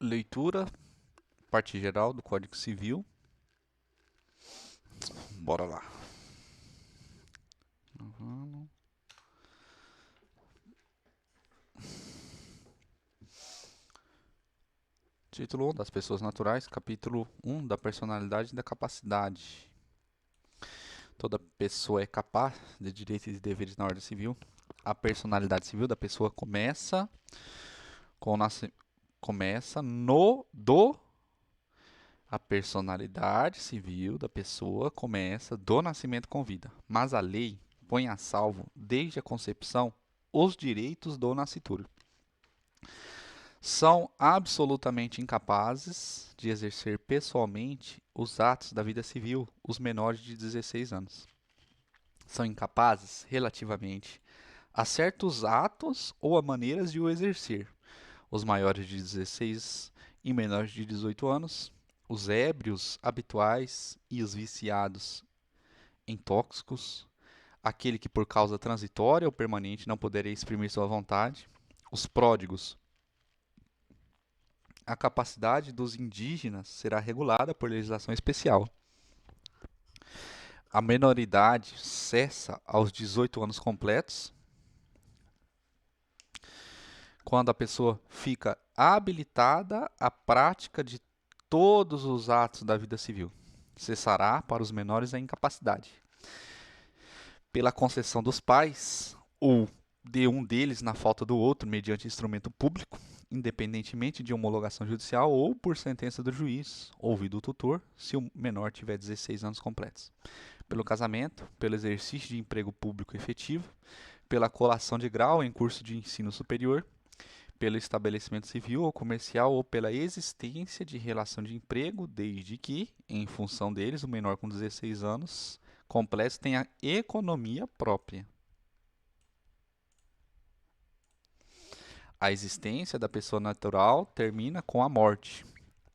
Leitura, parte geral do Código Civil. Bora lá. Título 1 das pessoas naturais, capítulo 1 da personalidade e da capacidade. Toda pessoa é capaz de direitos e deveres na ordem civil. A personalidade civil da pessoa começa no do a personalidade civil da pessoa começa do nascimento com vida, mas a lei põe a salvo desde a concepção os direitos do nascituro. São absolutamente incapazes de exercer pessoalmente os atos da vida civil os menores de 16 anos. São incapazes, relativamente, a certos atos ou a maneiras de o exercer. Os maiores de 16 e menores de 18 anos, os ébrios habituais e os viciados em tóxicos, aquele que por causa transitória ou permanente não poderia exprimir sua vontade, os pródigos. A capacidade dos indígenas será regulada por legislação especial. A menoridade cessa aos 18 anos completos, quando a pessoa fica habilitada à prática de todos os atos da vida civil. Cessará para os menores a incapacidade. Pela concessão dos pais, ou de um deles na falta do outro, mediante instrumento público, independentemente de homologação judicial ou por sentença do juiz, ouvido o tutor, se o menor tiver 16 anos completos. Pelo casamento, pelo exercício de emprego público efetivo, pela colação de grau em curso de ensino superior, pelo estabelecimento civil ou comercial ou pela existência de relação de emprego, desde que, em função deles, o menor com 16 anos completos tenha economia própria. A existência da pessoa natural termina com a morte.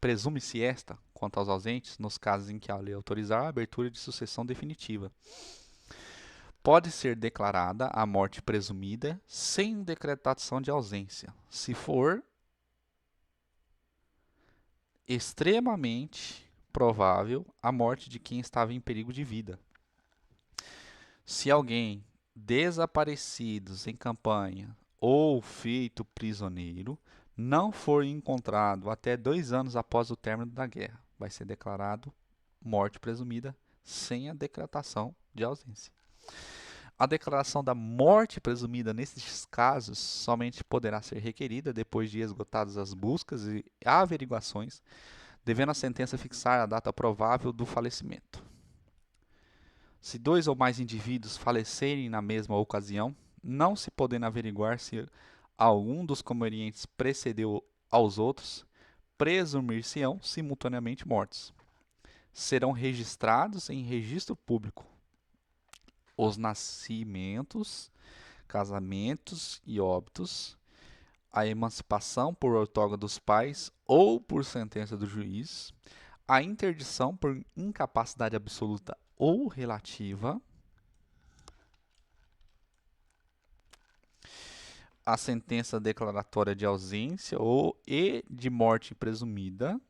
Presume-se esta, quanto aos ausentes, nos casos em que a lei autorizar a abertura de sucessão definitiva. Pode ser declarada a morte presumida sem decretação de ausência, se for extremamente provável a morte de quem estava em perigo de vida. Se alguém desaparecidos em campanha ou feito prisioneiro não for encontrado até 2 anos após o término da guerra, vai ser declarado morte presumida sem a decretação de ausência. A declaração da morte presumida nesses casos somente poderá ser requerida depois de esgotadas as buscas e averiguações, devendo a sentença fixar a data provável do falecimento. Se 2 ou mais indivíduos falecerem na mesma ocasião, não se podendo averiguar se algum dos comerientes precedeu aos outros, presumir-se-ão simultaneamente mortos. Serão registrados em registro público os nascimentos, casamentos e óbitos, a emancipação por outorga dos pais ou por sentença do juiz, a interdição por incapacidade absoluta ou relativa, a sentença declaratória de ausência ou e de morte presumida,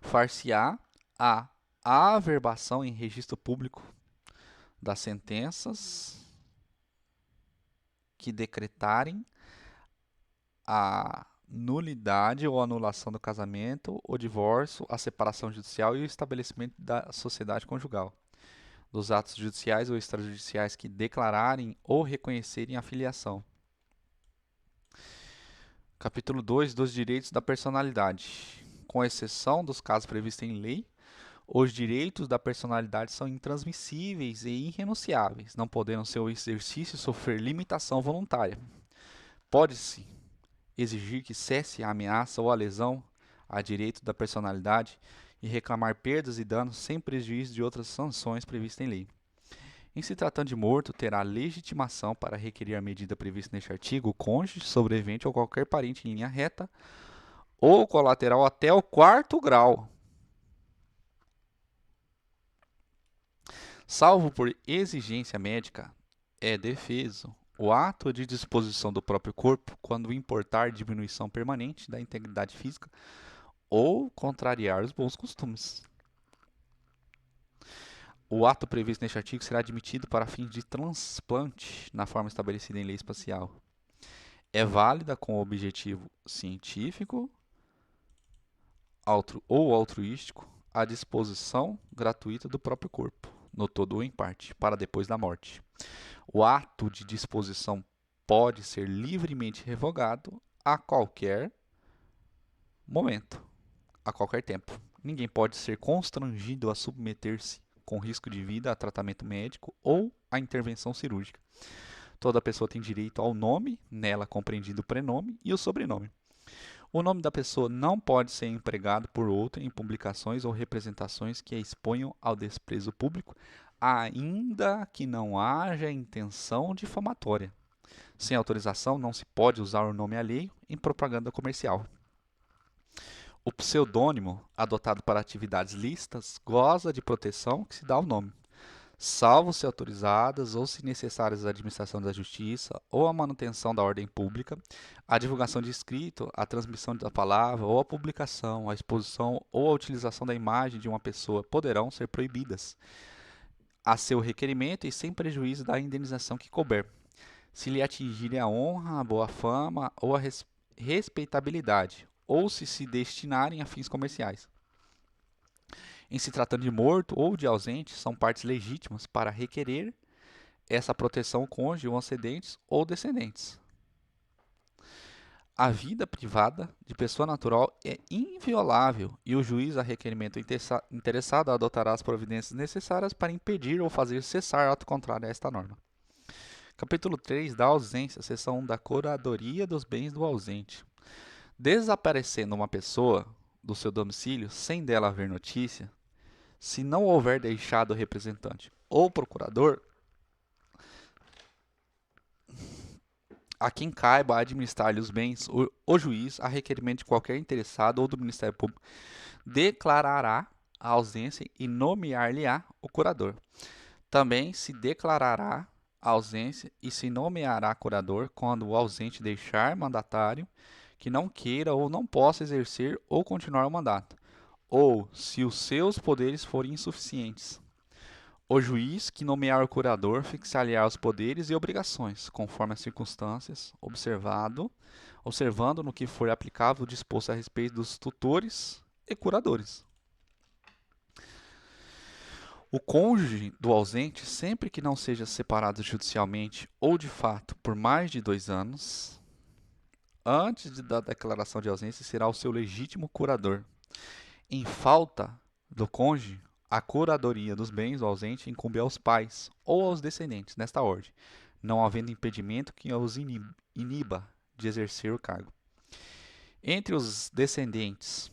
far-se-á a averbação em registro público das sentenças que decretarem a nulidade ou anulação do casamento, o divórcio, a separação judicial e o estabelecimento da sociedade conjugal, dos atos judiciais ou extrajudiciais que declararem ou reconhecerem a filiação. Capítulo 2 dos direitos da personalidade. Com exceção dos casos previstos em lei, os direitos da personalidade são intransmissíveis e irrenunciáveis, não podendo seu exercício sofrer limitação voluntária. Pode-se exigir que cesse a ameaça ou a lesão a direito da personalidade e reclamar perdas e danos sem prejuízo de outras sanções previstas em lei. Em se tratando de morto, terá legitimação para requerer a medida prevista neste artigo o cônjuge, sobrevivente ou qualquer parente em linha reta ou colateral até o 4º grau, salvo por exigência médica, é defeso O ato de disposição do próprio corpo quando importar diminuição permanente da integridade física ou contrariar os bons costumes. O ato previsto neste artigo será admitido para fins de transplante na forma estabelecida em lei espacial. É válida com objetivo científico ou altruístico a disposição gratuita do próprio corpo, no todo ou em parte, para depois da morte. O ato de disposição pode ser livremente revogado a qualquer momento, a qualquer tempo. Ninguém pode ser constrangido a submeter-se com risco de vida a tratamento médico ou a intervenção cirúrgica. Toda pessoa tem direito ao nome, nela compreendido o prenome e o sobrenome. O nome da pessoa não pode ser empregado por outra em publicações ou representações que a exponham ao desprezo público, ainda que não haja intenção difamatória. Sem autorização, não se pode usar o nome alheio em propaganda comercial. O pseudônimo, adotado para atividades lícitas, goza de proteção que se dá ao nome, salvo se autorizadas ou se necessárias à administração da justiça ou à manutenção da ordem pública, a divulgação de escrito, a transmissão da palavra ou a publicação, a exposição ou a utilização da imagem de uma pessoa poderão ser proibidas, a seu requerimento e sem prejuízo da indenização que couber, se lhe atingirem a honra, a boa fama ou a respeitabilidade, ou se destinarem a fins comerciais. Em se tratando de morto ou de ausente, são partes legítimas para requerer essa proteção ao cônjuge ou ascendentes ou descendentes. A vida privada de pessoa natural é inviolável e o juiz, a requerimento interessado, adotará as providências necessárias para impedir ou fazer cessar ato contrário a esta norma. Capítulo 3 da ausência, seção 1 da curadoria dos bens do ausente. Desaparecendo uma pessoa do seu domicílio sem dela haver notícia, se não houver deixado o representante ou procurador, a quem caiba administrar-lhe os bens, o juiz, a requerimento de qualquer interessado ou do Ministério Público, declarará a ausência e nomear-lhe-á o curador. Também se declarará a ausência e se nomeará curador quando o ausente deixar mandatário que não queira ou não possa exercer ou continuar o mandato, ou se os seus poderes forem insuficientes. O juiz que nomear o curador fixar-lhe-á os poderes e obrigações, conforme as circunstâncias, observando no que for aplicável o disposto a respeito dos tutores e curadores. O cônjuge do ausente, sempre que não seja separado judicialmente ou de fato por mais de 2 anos, antes da declaração de ausência, será o seu legítimo curador. Em falta do cônjuge, a curadoria dos bens do ausente incumbe aos pais ou aos descendentes, nesta ordem, não havendo impedimento que os iniba de exercer o cargo. Entre os descendentes,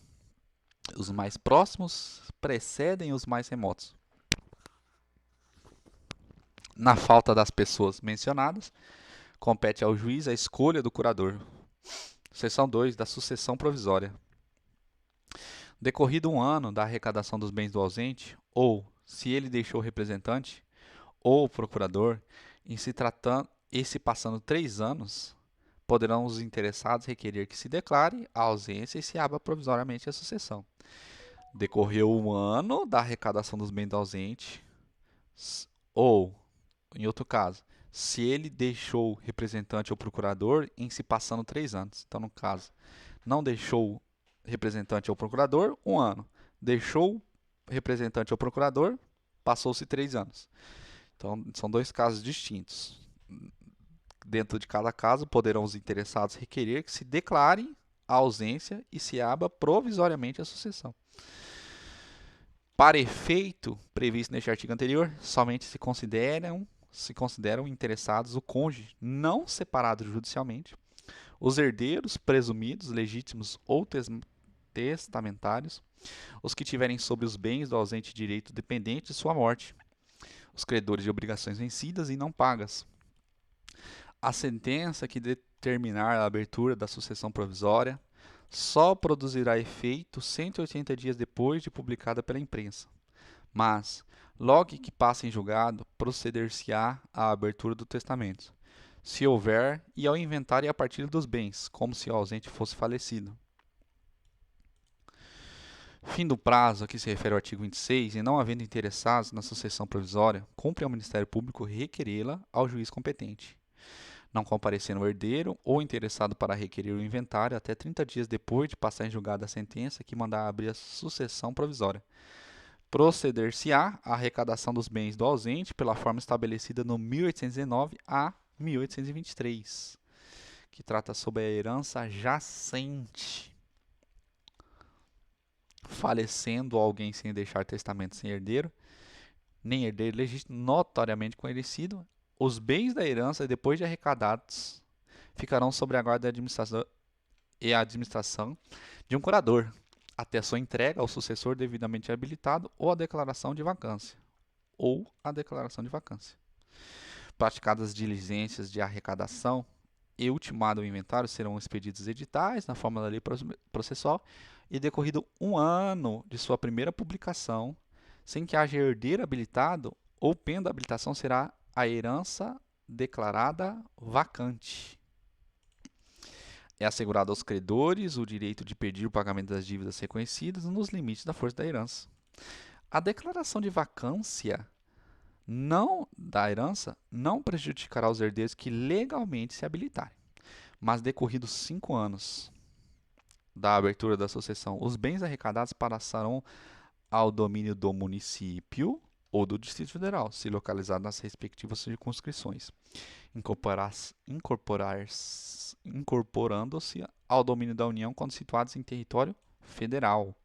os mais próximos precedem os mais remotos. Na falta das pessoas mencionadas, compete ao juiz a escolha do curador. Seção 2 da sucessão provisória. Decorrido 1 ano da arrecadação dos bens do ausente, ou, se ele deixou representante, ou procurador, e se passando 3 anos, poderão os interessados requerer que se declare a ausência e se abra provisoriamente a sucessão. Decorreu 1 ano da arrecadação dos bens do ausente, ou, em outro caso, se ele deixou representante ou procurador em se passando 3 anos. Então, no caso, não deixou representante ou procurador, 1 ano. Deixou representante ou procurador, passou-se 3 anos. Então, são 2 casos distintos. Dentro de cada caso, poderão os interessados requerer que se declare a ausência e se abra provisoriamente a sucessão. Para efeito previsto neste artigo anterior, somente se consideram interessados o cônjuge não separado judicialmente, os herdeiros presumidos, legítimos ou testamentários, os que tiverem sobre os bens do ausente direito dependente de sua morte, os credores de obrigações vencidas e não pagas. A sentença que determinar a abertura da sucessão provisória só produzirá efeito 180 dias depois de publicada pela imprensa, mas, logo que passe em julgado, proceder-se-á à abertura do testamento, se houver, e ao inventário e à partilha dos bens, como se o ausente fosse falecido. Fim do prazo, aqui se refere ao artigo 26, e não havendo interessados na sucessão provisória, cumpre ao Ministério Público requerê-la ao juiz competente. Não comparecendo o herdeiro ou interessado para requerer o inventário até 30 dias depois de passar em julgada a sentença que mandar abrir a sucessão provisória. Proceder-se-á à arrecadação dos bens do ausente pela forma estabelecida no 1819 a 1823, que trata sobre a herança jacente. Falecendo alguém sem deixar testamento sem herdeiro, nem herdeiro legítimo notoriamente conhecido, os bens da herança, depois de arrecadados, ficarão sob a guarda da administração de um curador, até a sua entrega ao sucessor devidamente habilitado ou a declaração de vacância. Praticadas as diligências de arrecadação e ultimado o inventário, serão expedidos editais na forma da lei processual e decorrido 1 ano de sua primeira publicação, sem que haja herdeiro habilitado ou pena da habilitação, será a herança declarada vacante. É assegurado aos credores o direito de pedir o pagamento das dívidas reconhecidas nos limites da força da herança. A declaração de vacância da herança não prejudicará os herdeiros que legalmente se habilitarem, mas decorridos 5 anos da abertura da sucessão, os bens arrecadados passarão ao domínio do município ou do Distrito Federal, se localizado nas respectivas circunscrições, incorporando-se ao domínio da União quando situados em território federal.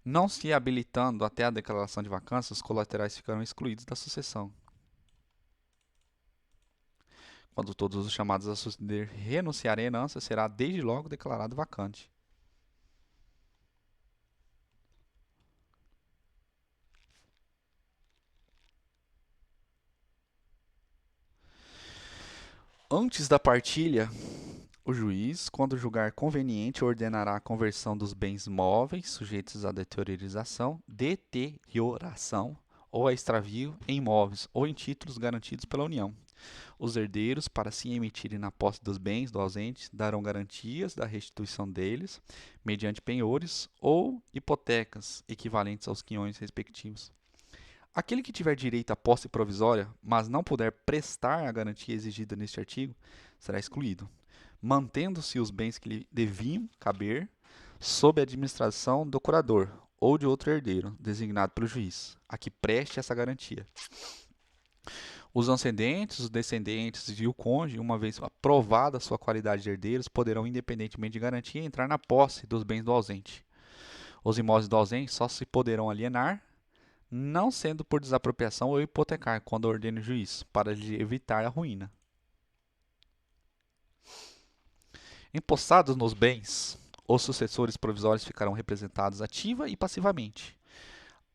Não se habilitando até a declaração de vacância, os colaterais ficarão excluídos da sucessão. Quando todos os chamados a suceder renunciarem à herança, será desde logo declarado vacante. Antes da partilha, o juiz, quando julgar conveniente, ordenará a conversão dos bens móveis sujeitos à deterioração ou a extravio em imóveis ou em títulos garantidos pela União. Os herdeiros, para se emitirem na posse dos bens do ausente, darão garantias da restituição deles, mediante penhores ou hipotecas equivalentes aos quinhões respectivos. Aquele que tiver direito à posse provisória, mas não puder prestar a garantia exigida neste artigo, será excluído, mantendo-se os bens que lhe deviam caber sob a administração do curador ou de outro herdeiro, designado pelo juiz, a que preste essa garantia. Os ascendentes, os descendentes e o cônjuge, uma vez aprovada a sua qualidade de herdeiros, poderão, independentemente de garantia, entrar na posse dos bens do ausente. Os imóveis do ausente só se poderão alienar, não sendo por desapropriação ou hipotecar, quando ordene o juiz, para lhe evitar a ruína. Empossados nos bens, os sucessores provisórios ficarão representados ativa e passivamente,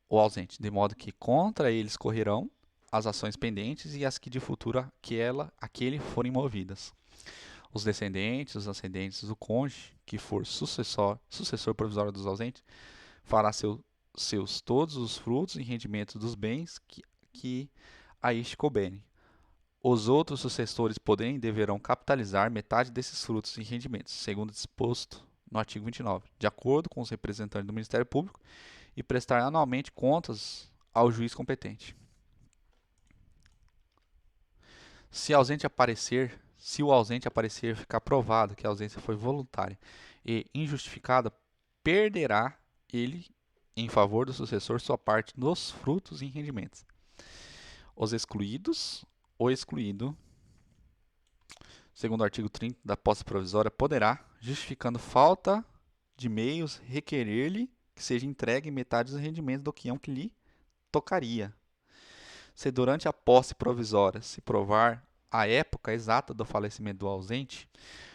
o ausente, de modo que contra eles correrão as ações pendentes e as que de futuro aquele forem movidas. Os descendentes, os ascendentes, o cônjuge, que for sucessor provisório dos ausentes, fará seus todos os frutos e rendimentos dos bens que a este couberem. Os outros sucessores poderem e deverão capitalizar metade desses frutos e rendimentos, segundo disposto no artigo 29, de acordo com os representantes do Ministério Público, e prestar anualmente contas ao juiz competente. Se o ausente aparecer ficar provado que a ausência foi voluntária e injustificada, perderá ele, em favor do sucessor, sua parte nos frutos e rendimentos. Os excluídos, o excluído, segundo o artigo 30 da posse provisória, poderá, justificando falta de meios, requerer-lhe que seja entregue metade dos rendimentos do quião que lhe tocaria. Se durante a posse provisória se provar a época exata do falecimento do ausente,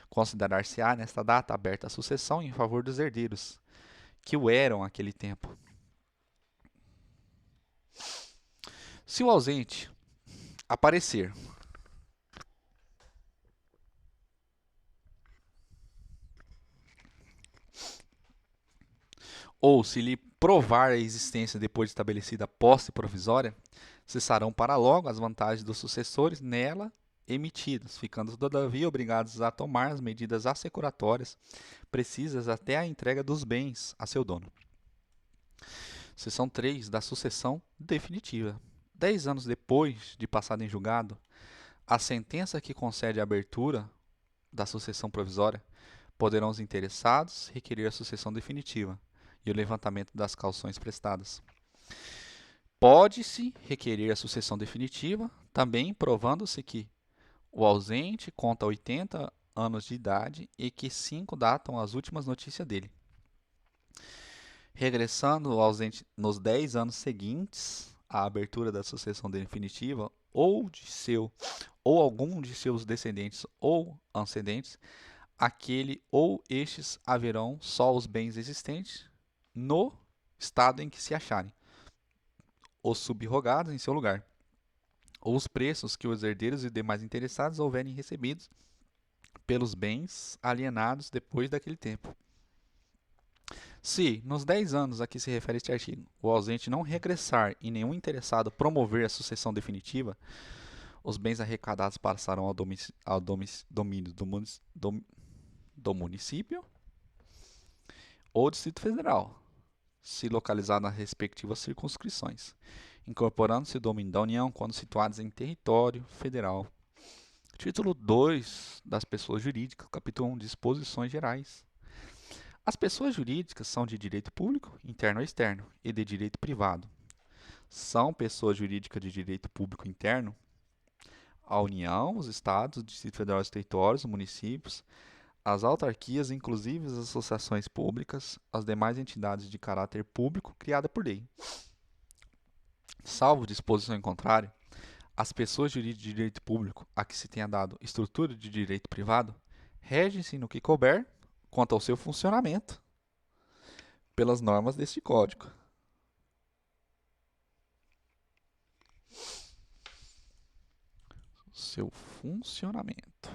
considerar-se-á nesta data aberta a sucessão em favor dos herdeiros, que o eram naquele tempo. Se o ausente aparecer ou se lhe provar a existência depois de estabelecida a posse provisória, cessarão para logo as vantagens dos sucessores nela emitidos, ficando todavia obrigados a tomar as medidas assecuratórias precisas até a entrega dos bens a seu dono. Seção 3 da sucessão definitiva. 10 anos depois de passado em julgado, a sentença que concede a abertura da sucessão provisória poderão os interessados requerer a sucessão definitiva e o levantamento das cauções prestadas. Pode-se requerer a sucessão definitiva, também provando-se que o ausente conta 80 anos de idade e que 5 datam as últimas notícias dele. Regressando o ausente nos 10 anos seguintes à abertura da sucessão definitiva ou algum de seus descendentes ou ascendentes, aquele ou estes haverão só os bens existentes no estado em que se acharem, os subrogados em seu lugar, ou os preços que os herdeiros e demais interessados houverem recebidos pelos bens alienados depois daquele tempo. Se, nos 10 anos a que se refere este artigo, o ausente não regressar e nenhum interessado promover a sucessão definitiva, os bens arrecadados passarão ao domínio do município ou Distrito Federal, se localizado nas respectivas circunscrições, incorporando-se o domínio da União quando situados em território federal. Título 2 das pessoas jurídicas, capítulo 1, disposições gerais. As pessoas jurídicas são de direito público, interno ou externo, e de direito privado. São pessoas jurídicas de direito público interno a União, os Estados, o Distrito Federal, os territórios, os municípios, as autarquias, inclusive as associações públicas, as demais entidades de caráter público criadas por lei. Salvo disposição em contrário, as pessoas jurídicas de direito público a que se tenha dado estrutura de direito privado regem-se no que couber quanto ao seu funcionamento pelas normas deste Código. Seu funcionamento.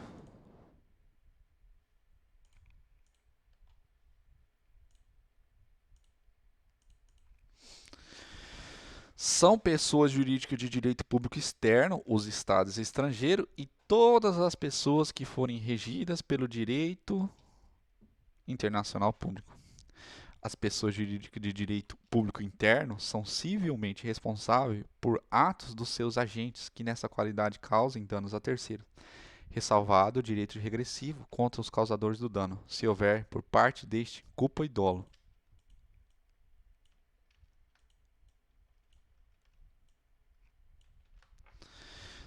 São pessoas jurídicas de direito público externo, os estados estrangeiros e todas as pessoas que forem regidas pelo direito internacional público. As pessoas jurídicas de direito público interno são civilmente responsáveis por atos dos seus agentes que nessa qualidade causem danos a terceiros, ressalvado o direito regressivo contra os causadores do dano, se houver por parte deste culpa e dolo.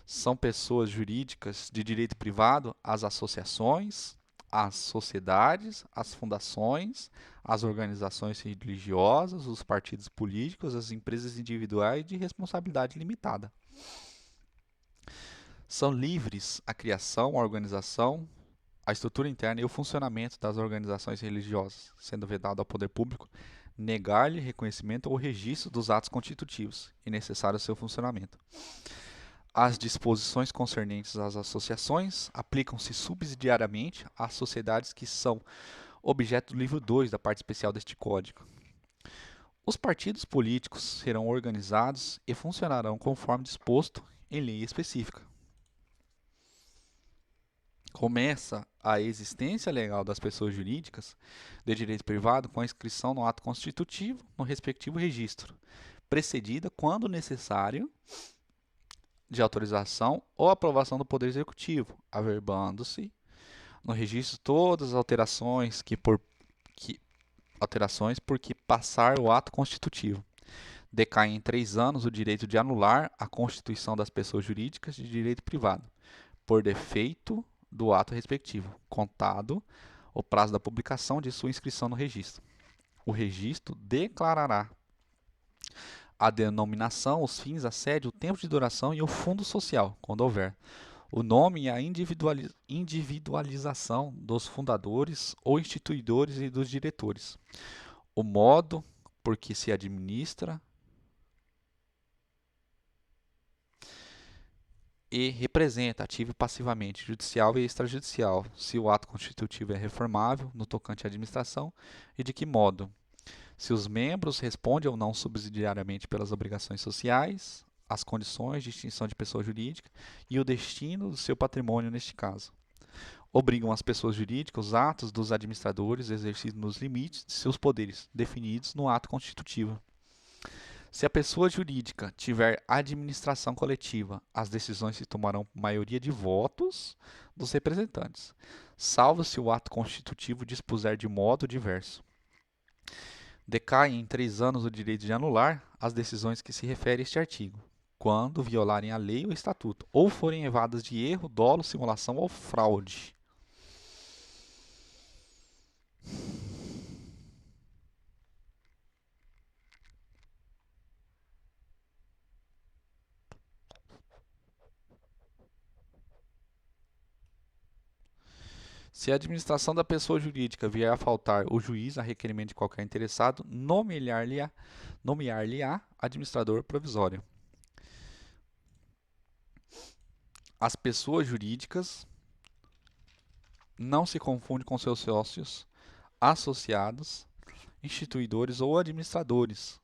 São pessoas jurídicas de direito privado as associações, as sociedades, as fundações, as organizações religiosas, os partidos políticos, as empresas individuais de responsabilidade limitada. São livres a criação, a organização, a estrutura interna e o funcionamento das organizações religiosas, sendo vedado ao poder público negar-lhe reconhecimento ou registro dos atos constitutivos e necessário ao seu funcionamento. As disposições concernentes às associações aplicam-se subsidiariamente às sociedades que são objeto do livro 2 da parte especial deste Código. Os partidos políticos serão organizados e funcionarão conforme disposto em lei específica. Começa a existência legal das pessoas jurídicas de direito privado com a inscrição no ato constitutivo no respectivo registro, precedida, quando necessário, de autorização ou aprovação do Poder Executivo, averbando-se no registro todas as alterações por que passar o ato constitutivo. Decai em 3 anos o direito de anular a constituição das pessoas jurídicas de direito privado, por defeito do ato respectivo, contado o prazo da publicação de sua inscrição no registro. O registro declarará a denominação, os fins, a sede, o tempo de duração e o fundo social, quando houver, o nome e a individualização dos fundadores ou instituidores e dos diretores, o modo por que se administra e representa, ativa e passivamente, judicial e extrajudicial, se o ato constitutivo é reformável no tocante à administração e de que modo, se os membros respondem ou não subsidiariamente pelas obrigações sociais, as condições de extinção de pessoa jurídica e o destino do seu patrimônio neste caso. Obrigam as pessoas jurídicas os atos dos administradores exercidos nos limites de seus poderes, definidos no ato constitutivo. Se a pessoa jurídica tiver administração coletiva, as decisões se tomarão por maioria de votos dos representantes, salvo se o ato constitutivo dispuser de modo diverso. Decai em 3 anos o direito de anular as decisões que se refere a este artigo, quando violarem a lei ou estatuto, ou forem evadas de erro, dolo, simulação ou fraude. Se a administração da pessoa jurídica vier a faltar o juiz a requerimento de qualquer interessado, nomear-lhe-á administrador provisório. As pessoas jurídicas não se confundem com seus sócios, associados, instituidores ou administradores.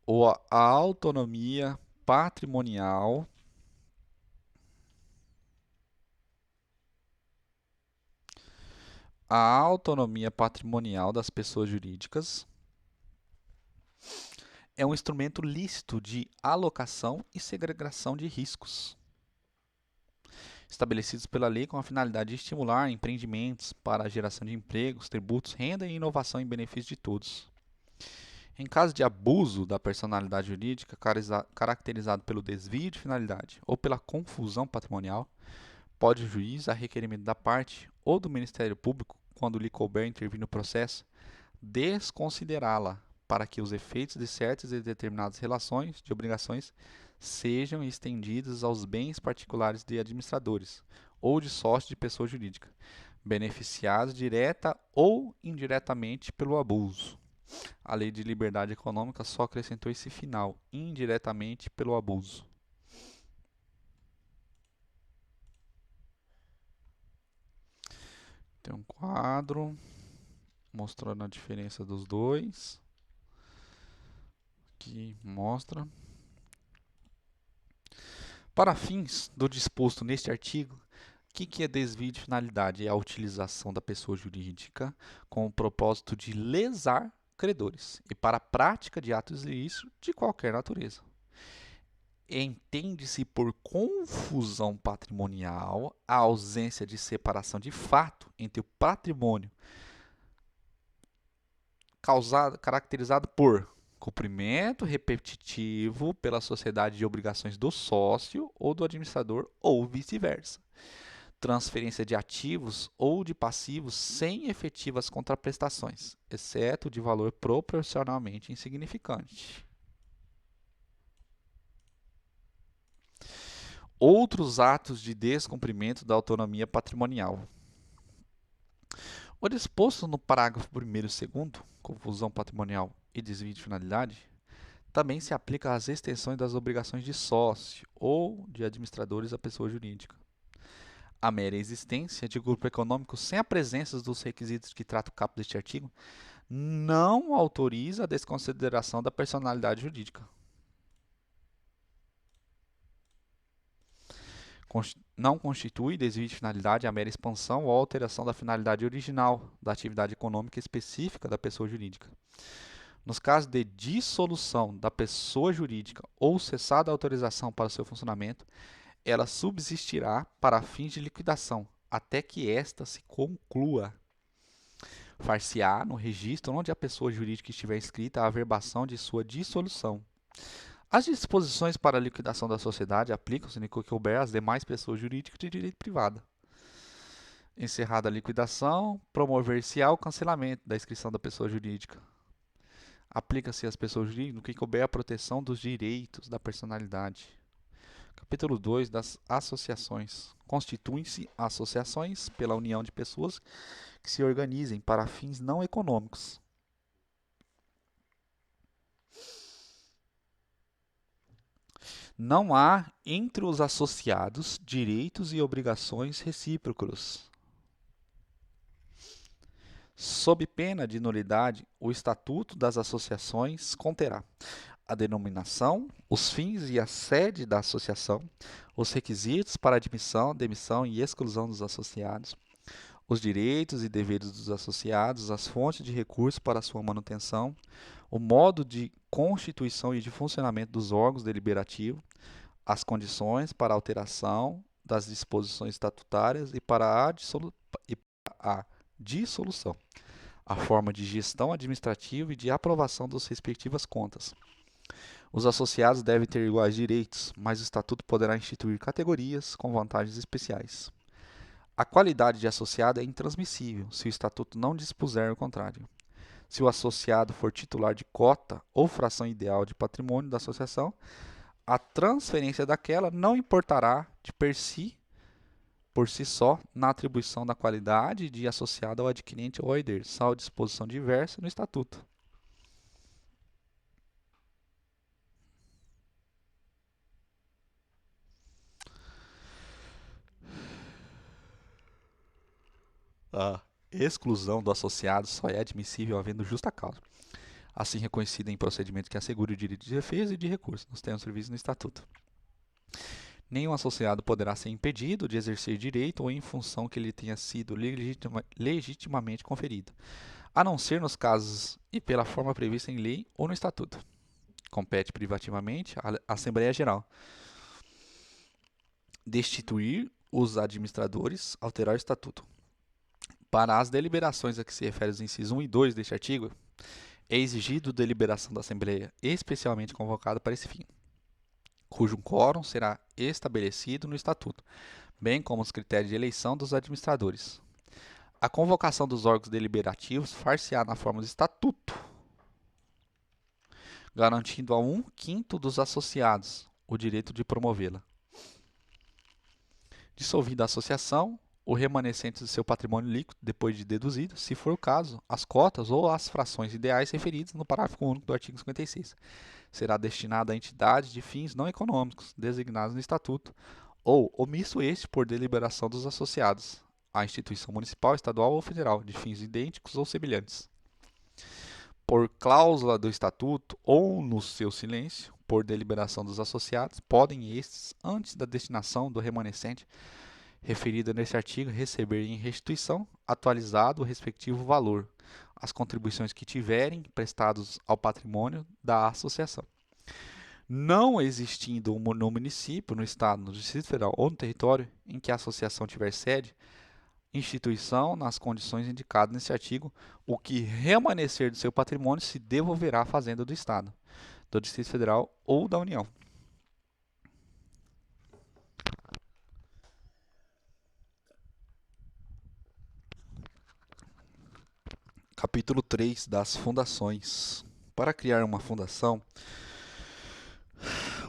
Ou a autonomia patrimonial das pessoas jurídicas é um instrumento lícito de alocação e segregação de riscos, estabelecidos pela lei com a finalidade de estimular empreendimentos para a geração de empregos, tributos, renda e inovação em benefício de todos. Em caso de abuso da personalidade jurídica, caracterizado pelo desvio de finalidade ou pela confusão patrimonial, pode o juiz, a requerimento da parte ou do Ministério Público, quando lhe couber intervir no processo, desconsiderá-la para que os efeitos de certas e determinadas relações de obrigações sejam estendidos aos bens particulares de administradores ou de sócios de pessoa jurídica, beneficiados direta ou indiretamente pelo abuso. A Lei de Liberdade Econômica só acrescentou esse final, indiretamente pelo abuso. Tem um quadro mostrando a diferença dos dois. Aqui mostra. Para fins do disposto neste artigo, o que é desvio de finalidade? É a utilização da pessoa jurídica com o propósito de lesar credores e para a prática de atos ilícitos de qualquer natureza. Entende-se por confusão patrimonial a ausência de separação de fato entre o patrimônio caracterizado por cumprimento repetitivo pela sociedade de obrigações do sócio ou do administrador ou vice-versa, transferência de ativos ou de passivos sem efetivas contraprestações, exceto de valor proporcionalmente insignificante. Outros atos de descumprimento da autonomia patrimonial. O disposto no parágrafo 1º e 2º, confusão patrimonial e desvio de finalidade, também se aplica às extensões das obrigações de sócio ou de administradores à pessoa jurídica. A mera existência de grupo econômico sem a presença dos requisitos que trata o caput deste artigo não autoriza a desconsideração da personalidade jurídica. Não constitui desvio de finalidade a mera expansão ou alteração da finalidade original da atividade econômica específica da pessoa jurídica. Nos casos de dissolução da pessoa jurídica ou cessada a autorização para o seu funcionamento, ela subsistirá para fins de liquidação, até que esta se conclua. Far-se-á no registro onde a pessoa jurídica estiver inscrita a averbação de sua dissolução. As disposições para a liquidação da sociedade aplicam-se no que couber às demais pessoas jurídicas de direito privado. Encerrada a liquidação, promover-se-á o cancelamento da inscrição da pessoa jurídica. Aplica-se às pessoas jurídicas no que couber a proteção dos direitos da personalidade. Capítulo 2 das associações. Constituem-se associações pela união de pessoas que se organizem para fins não econômicos. Não há entre os associados direitos e obrigações recíprocos. Sob pena de nulidade, o Estatuto das Associações conterá A denominação, os fins e a sede da associação, os requisitos para admissão, demissão e exclusão dos associados, os direitos e deveres dos associados, as fontes de recursos para sua manutenção, o modo de constituição e de funcionamento dos órgãos deliberativos, as condições para alteração das disposições estatutárias e para a dissolução, a forma de gestão administrativa e de aprovação das respectivas contas. Os associados devem ter iguais direitos, mas o Estatuto poderá instituir categorias com vantagens especiais. A qualidade de associado é intransmissível, se o Estatuto não dispuser o contrário. Se o associado for titular de cota ou fração ideal de patrimônio da associação, a transferência daquela não importará de por si só, na atribuição da qualidade de associado ao adquirente ou ao herdeiro, salvo disposição diversa no Estatuto. A exclusão do associado só é admissível havendo justa causa, assim reconhecida em procedimento que assegure o direito de defesa e de recurso, nos termos previstos no Estatuto. Nenhum associado poderá ser impedido de exercer direito ou em função que lhe tenha sido legitimamente conferido, a não ser nos casos e pela forma prevista em lei ou no Estatuto. Compete privativamente à Assembleia Geral destituir os administradores, alterar o Estatuto. Para as deliberações a que se refere os incisos 1 e 2 deste artigo, é exigido deliberação da Assembleia especialmente convocada para esse fim, cujo quórum será estabelecido no Estatuto, bem como os critérios de eleição dos administradores. A convocação dos órgãos deliberativos far-se-á na forma do Estatuto, garantindo a 1/5 dos associados o direito de promovê-la. Dissolvida a associação, o remanescente do seu patrimônio líquido, depois de deduzido, se for o caso, as cotas ou as frações ideais referidas no parágrafo único do artigo 56, será destinado a entidades de fins não econômicos designadas no Estatuto, ou omisso este por deliberação dos associados, à instituição municipal, estadual ou federal, de fins idênticos ou semelhantes. Por cláusula do Estatuto ou no seu silêncio, por deliberação dos associados, podem estes, antes da destinação do remanescente referida neste artigo, receber em restituição, atualizado o respectivo valor, as contribuições que tiverem prestados ao patrimônio da associação. Não existindo no município, no estado, no Distrito Federal ou no território em que a associação tiver sede, instituição nas condições indicadas neste artigo, o que remanescer do seu patrimônio se devolverá à fazenda do estado, do Distrito Federal ou da União. Capítulo 3 das fundações. Para criar uma fundação,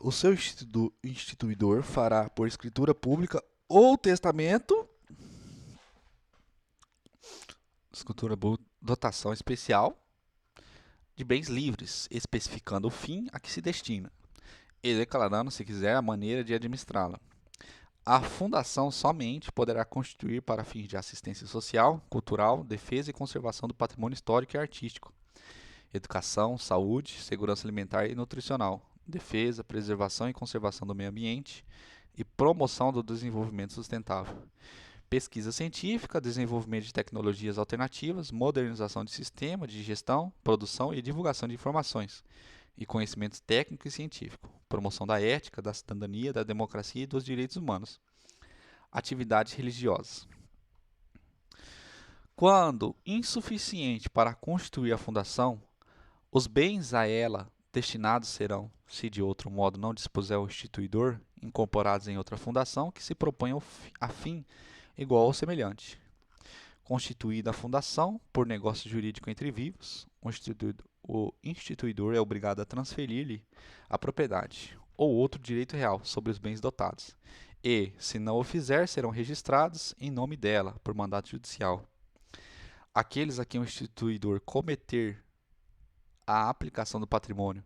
o seu instituidor fará por escritura pública ou testamento, dotação especial de bens livres, especificando o fim a que se destina e declarando, se quiser, a maneira de administrá-la. A fundação somente poderá constituir para fins de assistência social, cultural, defesa e conservação do patrimônio histórico e artístico, educação, saúde, segurança alimentar e nutricional, defesa, preservação e conservação do meio ambiente e promoção do desenvolvimento sustentável, pesquisa científica, desenvolvimento de tecnologias alternativas, modernização de sistema de gestão, produção e divulgação de informações e conhecimentos técnico e científico, promoção da ética, da cidadania, da democracia e dos direitos humanos. Atividades religiosas. Quando insuficiente para constituir a fundação, os bens a ela destinados serão, se de outro modo não dispuser o instituidor, incorporados em outra fundação que se proponha a fim igual ou semelhante. Constituída a fundação por negócio jurídico entre vivos, o instituidor é obrigado a transferir-lhe a propriedade ou outro direito real sobre os bens dotados, e, se não o fizer, serão registrados em nome dela, por mandato judicial. Aqueles a quem o instituidor cometer a aplicação do patrimônio,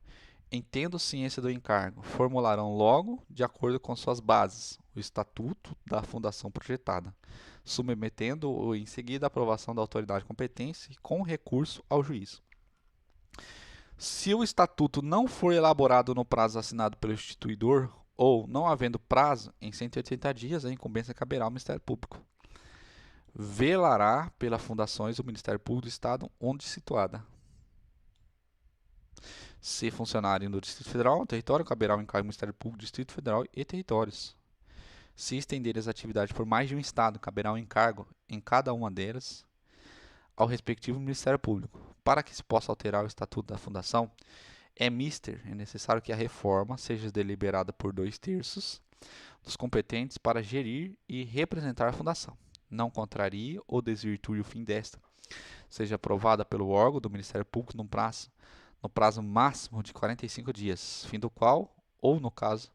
em tendo ciência do encargo, formularão logo, de acordo com suas bases, o estatuto da fundação projetada, submetendo-o em seguida à aprovação da autoridade competente com recurso ao juízo. Se o estatuto não for elaborado no prazo assinado pelo instituidor ou não havendo prazo em 180 dias, a incumbência caberá ao Ministério Público. Velará pelas fundações do Ministério Público do Estado onde situada. Se funcionário do Distrito Federal, território, caberá o encargo do Ministério Público do Distrito Federal e territórios. Se estenderem as atividades por mais de um estado, caberá um encargo em cada uma delas ao respectivo Ministério Público. Para que se possa alterar o estatuto da fundação, é necessário que a reforma seja deliberada por 2/3 dos competentes para gerir e representar a fundação. Não contrarie ou desvirtue o fim desta. Seja aprovada pelo órgão do Ministério Público no prazo máximo de 45 dias, fim do qual, ou no caso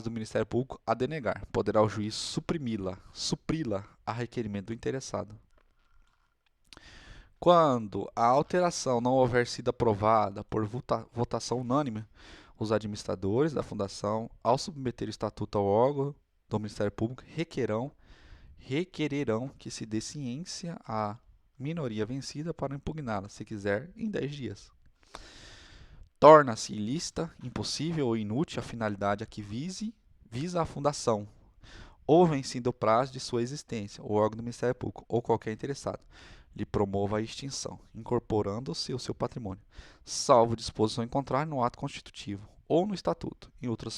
do Ministério Público a denegar, poderá o juiz supri-la a requerimento do interessado. Quando a alteração não houver sido aprovada por votação unânime, os administradores da fundação, ao submeter o estatuto ao órgão do Ministério Público, requererão que se dê ciência à minoria vencida para impugná-la, se quiser, em 10 dias. Torna-se ilícita, impossível ou inútil a finalidade a que visa a fundação, ou vencido o prazo de sua existência, o órgão do Ministério Público ou qualquer interessado lhe promova a extinção, incorporando-se ao seu patrimônio, salvo disposição em contrário no ato constitutivo ou no estatuto, em outra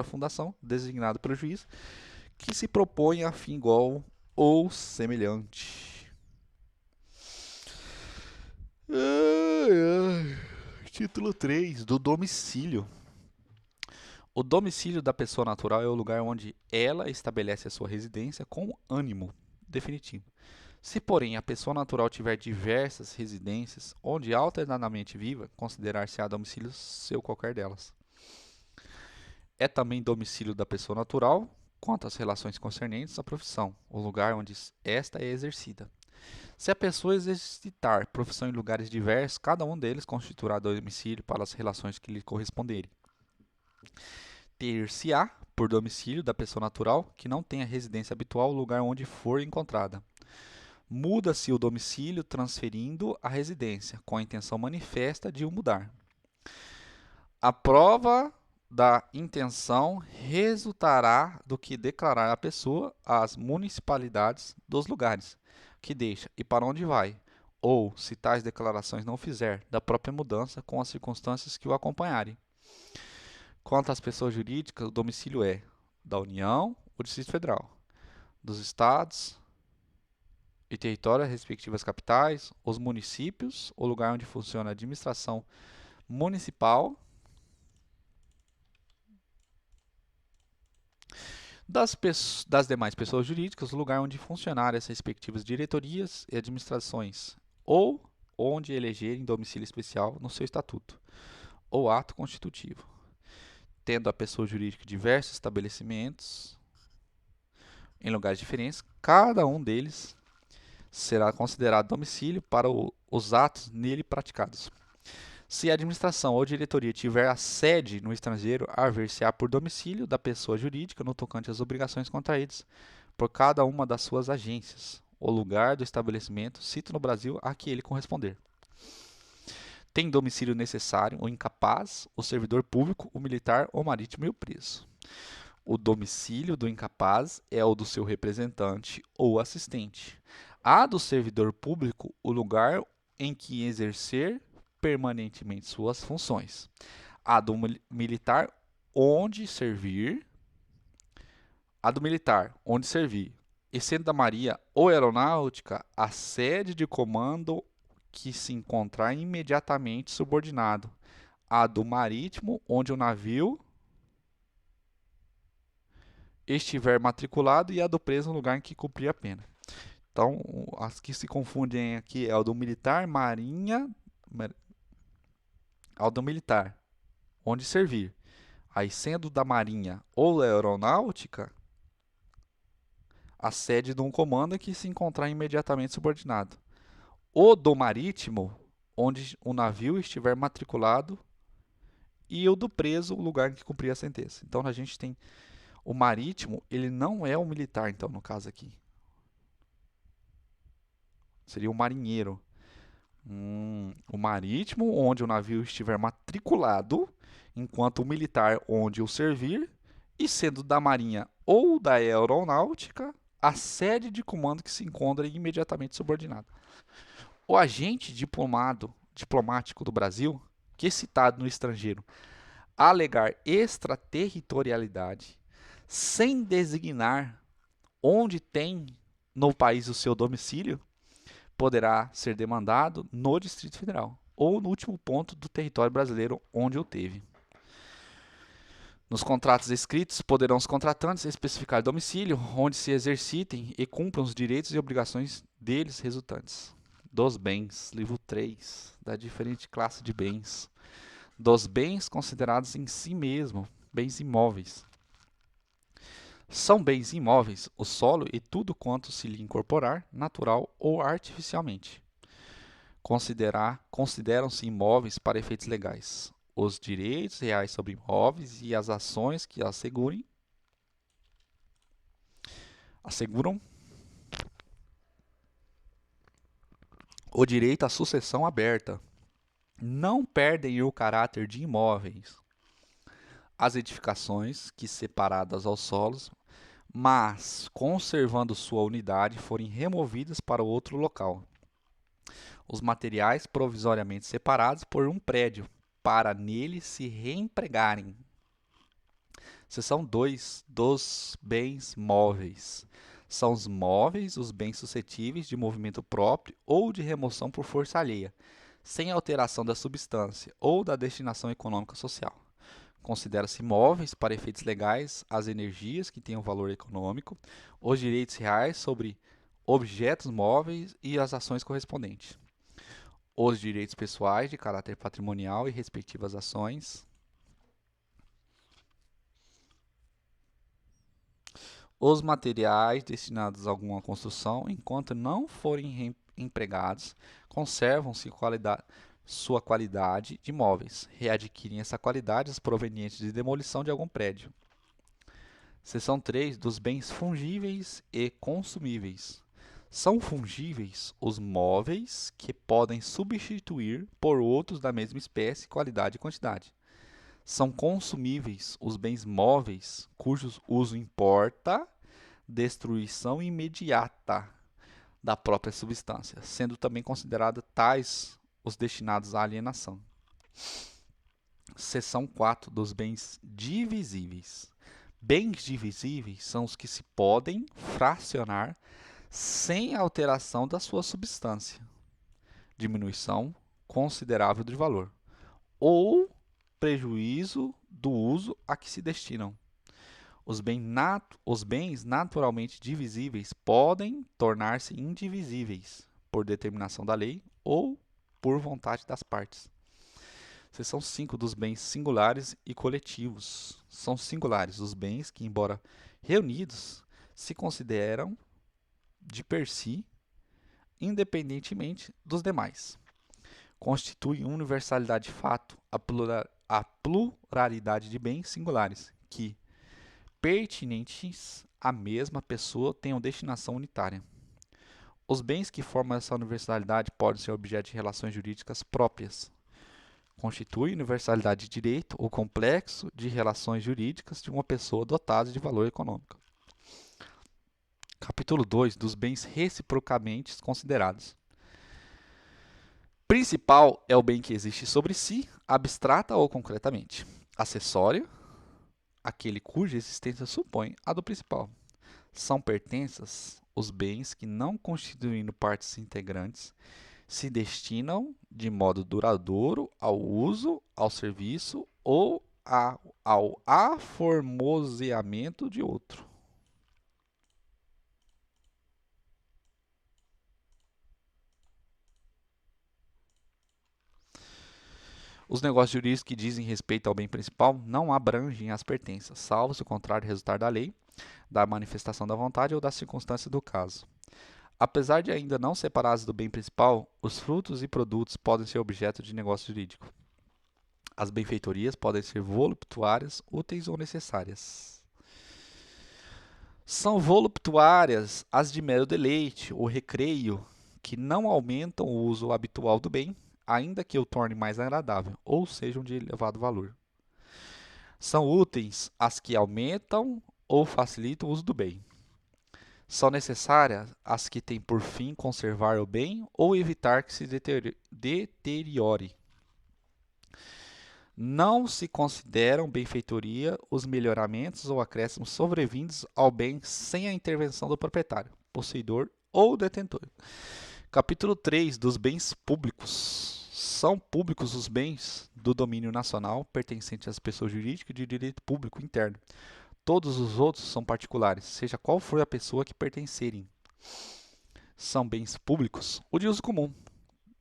fundação designada pelo juiz, que se propõe a fim igual ou semelhante. Título 3, do domicílio. O domicílio da pessoa natural é o lugar onde ela estabelece a sua residência com ânimo definitivo. Se, porém, a pessoa natural tiver diversas residências, onde alternadamente viva, considerar-se-á domicílio seu qualquer delas. É também domicílio da pessoa natural, quanto às relações concernentes à profissão, o lugar onde esta é exercida. Se a pessoa exercitar profissão em lugares diversos, cada um deles constituirá domicílio para as relações que lhe corresponderem. Ter-se-á por domicílio da pessoa natural que não tenha residência habitual o lugar onde for encontrada. Muda-se o domicílio transferindo a residência, com a intenção manifesta de o mudar. A prova da intenção resultará do que declarar a pessoa às municipalidades dos lugares que deixa e para onde vai, ou, se tais declarações não fizer, da própria mudança com as circunstâncias que o acompanharem. Quanto às pessoas jurídicas, o domicílio é da União, o Distrito Federal, dos Estados e territórios, respectivas capitais, os municípios, o lugar onde funciona a administração municipal, das demais pessoas jurídicas, o lugar onde funcionarem as respectivas diretorias e administrações, ou onde elegerem domicílio especial no seu estatuto ou ato constitutivo. Tendo a pessoa jurídica diversos estabelecimentos em lugares diferentes, cada um deles será considerado domicílio para os atos nele praticados. Se a administração ou diretoria tiver a sede no estrangeiro, haver-se-á por domicílio da pessoa jurídica no tocante às obrigações contraídas por cada uma das suas agências. O lugar do estabelecimento cita no Brasil a que ele corresponder. Tem domicílio necessário o incapaz, o servidor público, o militar, o marítimo e o preso. O domicílio do incapaz é o do seu representante ou assistente. A do servidor público, o lugar em que exercer permanentemente suas funções. A do militar, onde servir. E sendo da Marinha ou Aeronáutica, a sede de comando que se encontrar imediatamente subordinado. A do marítimo, onde o navio estiver matriculado, e a do preso no lugar em que cumprir a pena. Então, as que se confundem aqui é o do militar, marinha, ao do militar, onde servir. Aí, sendo da marinha ou da aeronáutica, a sede de um comando que se encontrar imediatamente subordinado. O do marítimo, onde o navio estiver matriculado, e o do preso, o lugar em que cumprir a sentença. Então, a gente tem o marítimo, ele não é o militar, então, no caso aqui. Seria o marinheiro. O marítimo, onde o navio estiver matriculado, enquanto o militar, onde o servir, e sendo da Marinha ou da Aeronáutica, a sede de comando que se encontra imediatamente subordinada. O agente diplomático do Brasil, que citado no estrangeiro, alegar extraterritorialidade, sem designar onde tem no país o seu domicílio, poderá ser demandado no Distrito Federal ou no último ponto do território brasileiro onde o teve. Nos contratos escritos, poderão os contratantes especificar domicílio onde se exercitem e cumpram os direitos e obrigações deles resultantes. Dos bens, livro 3, da diferente classe de bens. Dos bens considerados em si mesmo, bens imóveis. São bens imóveis o solo e tudo quanto se lhe incorporar, natural ou artificialmente. Consideram-se imóveis para efeitos legais os direitos reais sobre imóveis e as ações que asseguram o direito à sucessão aberta. Não perdem o caráter de imóveis as edificações que, separadas aos solos, mas conservando sua unidade, forem removidas para outro local. Os materiais provisoriamente separados por um prédio, para nele se reempregarem. Seção 2 dos bens móveis. São os móveis os bens suscetíveis de movimento próprio ou de remoção por força alheia, sem alteração da substância ou da destinação econômica social. Considera-se móveis, para efeitos legais, as energias que tenham valor econômico, os direitos reais sobre objetos móveis e as ações correspondentes. Os direitos pessoais de caráter patrimonial e respectivas ações. Os materiais destinados a alguma construção, enquanto não forem empregados, conservam-se sua qualidade de móveis. Readquirem essa qualidade os provenientes de demolição de algum prédio. Seção 3 dos bens fungíveis e consumíveis. São fungíveis os móveis que podem substituir por outros da mesma espécie, qualidade e quantidade. São consumíveis os bens móveis cujo uso importa destruição imediata da própria substância, sendo também considerados tais os destinados à alienação. Seção 4 dos bens divisíveis. Bens divisíveis são os que se podem fracionar sem alteração da sua substância, diminuição considerável de valor, ou prejuízo do uso a que se destinam. Os bens naturalmente divisíveis podem tornar-se indivisíveis por determinação da lei ou por vontade das partes. Seção 5 dos bens singulares e coletivos. São singulares os bens que, embora reunidos, se consideram de per si, independentemente dos demais. Constitui universalidade de fato a pluralidade de bens singulares, que, pertinentes à mesma pessoa, tenham destinação unitária. Os bens que formam essa universalidade podem ser objeto de relações jurídicas próprias. Constitui universalidade de direito o complexo de relações jurídicas de uma pessoa dotada de valor econômico. Capítulo 2 dos bens reciprocamente considerados. Principal é o bem que existe sobre si, abstrata ou concretamente. Acessório, aquele cuja existência supõe a do principal. São pertenças os bens que, não constituindo partes integrantes, se destinam de modo duradouro ao uso, ao serviço ou ao aformoseamento de outro. Os negócios jurídicos que dizem respeito ao bem principal não abrangem as pertenças, salvo se o contrário resultar da lei, da manifestação da vontade ou da circunstância do caso. Apesar de ainda não separados do bem principal, os frutos e produtos podem ser objeto de negócio jurídico. As benfeitorias podem ser voluptuárias, úteis ou necessárias. São voluptuárias as de mero deleite ou recreio, que não aumentam o uso habitual do bem, ainda que o torne mais agradável, ou sejam de elevado valor. São úteis as que aumentam ou facilitam o uso do bem. São necessárias as que têm por fim conservar o bem ou evitar que se deteriore. Não se consideram benfeitoria os melhoramentos ou acréscimos sobrevindos ao bem sem a intervenção do proprietário, possuidor ou detentor. Capítulo 3 dos bens públicos. São públicos os bens do domínio nacional pertencentes às pessoas jurídicas de direito público interno. Todos os outros são particulares, seja qual for a pessoa que pertencerem. São bens públicos, o de uso comum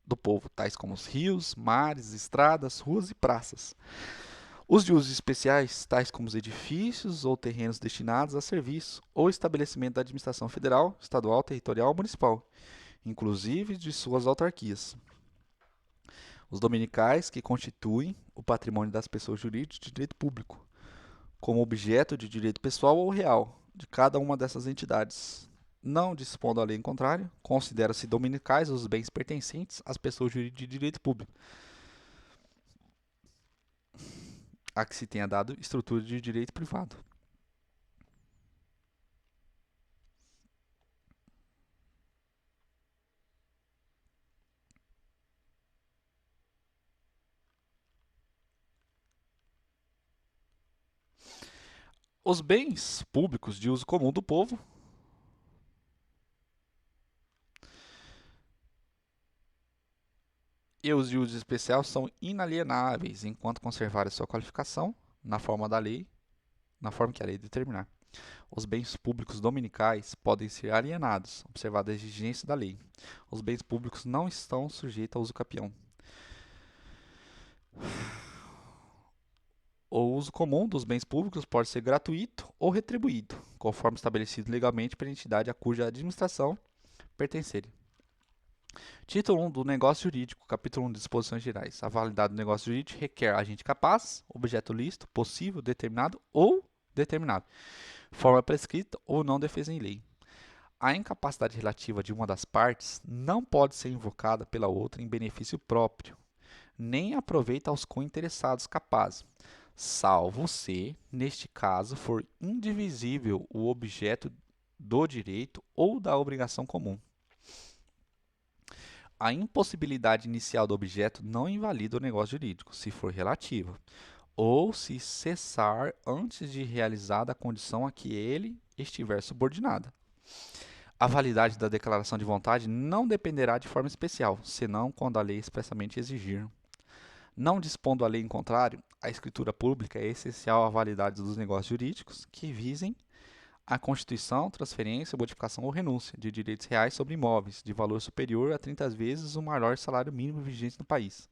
do povo, tais como os rios, mares, estradas, ruas e praças. Os de usos especiais, tais como os edifícios ou terrenos destinados a serviço ou estabelecimento da administração federal, estadual, territorial ou municipal, inclusive de suas autarquias. Os dominicais, que constituem o patrimônio das pessoas jurídicas de direito público, como objeto de direito pessoal ou real de cada uma dessas entidades. Não dispondo a lei em contrário, considera-se dominicais os bens pertencentes às pessoas jurídicas de direito público, a que se tenha dado estrutura de direito privado. Os bens públicos de uso comum do povo e os de uso especial são inalienáveis, enquanto conservarem sua qualificação na forma da lei, na forma que a lei determinar. Os bens públicos dominicais podem ser alienados, observada a exigência da lei. Os bens públicos não estão sujeitos ao uso capião. O uso comum dos bens públicos pode ser gratuito ou retribuído, conforme estabelecido legalmente pela entidade a cuja administração pertencerem. Título 1 do negócio jurídico, capítulo 1 de disposições gerais. A validade do negócio jurídico requer agente capaz, objeto lícito, possível, determinado ou determinado, forma prescrita ou não defesa em lei. A incapacidade relativa de uma das partes não pode ser invocada pela outra em benefício próprio, nem aproveita aos cointeressados capazes, salvo se, neste caso, for indivisível o objeto do direito ou da obrigação comum. A impossibilidade inicial do objeto não invalida o negócio jurídico, se for relativa, ou se cessar antes de realizada a condição a que ele estiver subordinada. A validade da declaração de vontade não dependerá de forma especial, senão quando a lei expressamente exigir. Não dispondo a lei em contrário, a escritura pública é essencial à validade dos negócios jurídicos que visem a constituição, transferência, modificação ou renúncia de direitos reais sobre imóveis de valor superior a 30 vezes o maior salário mínimo vigente no país.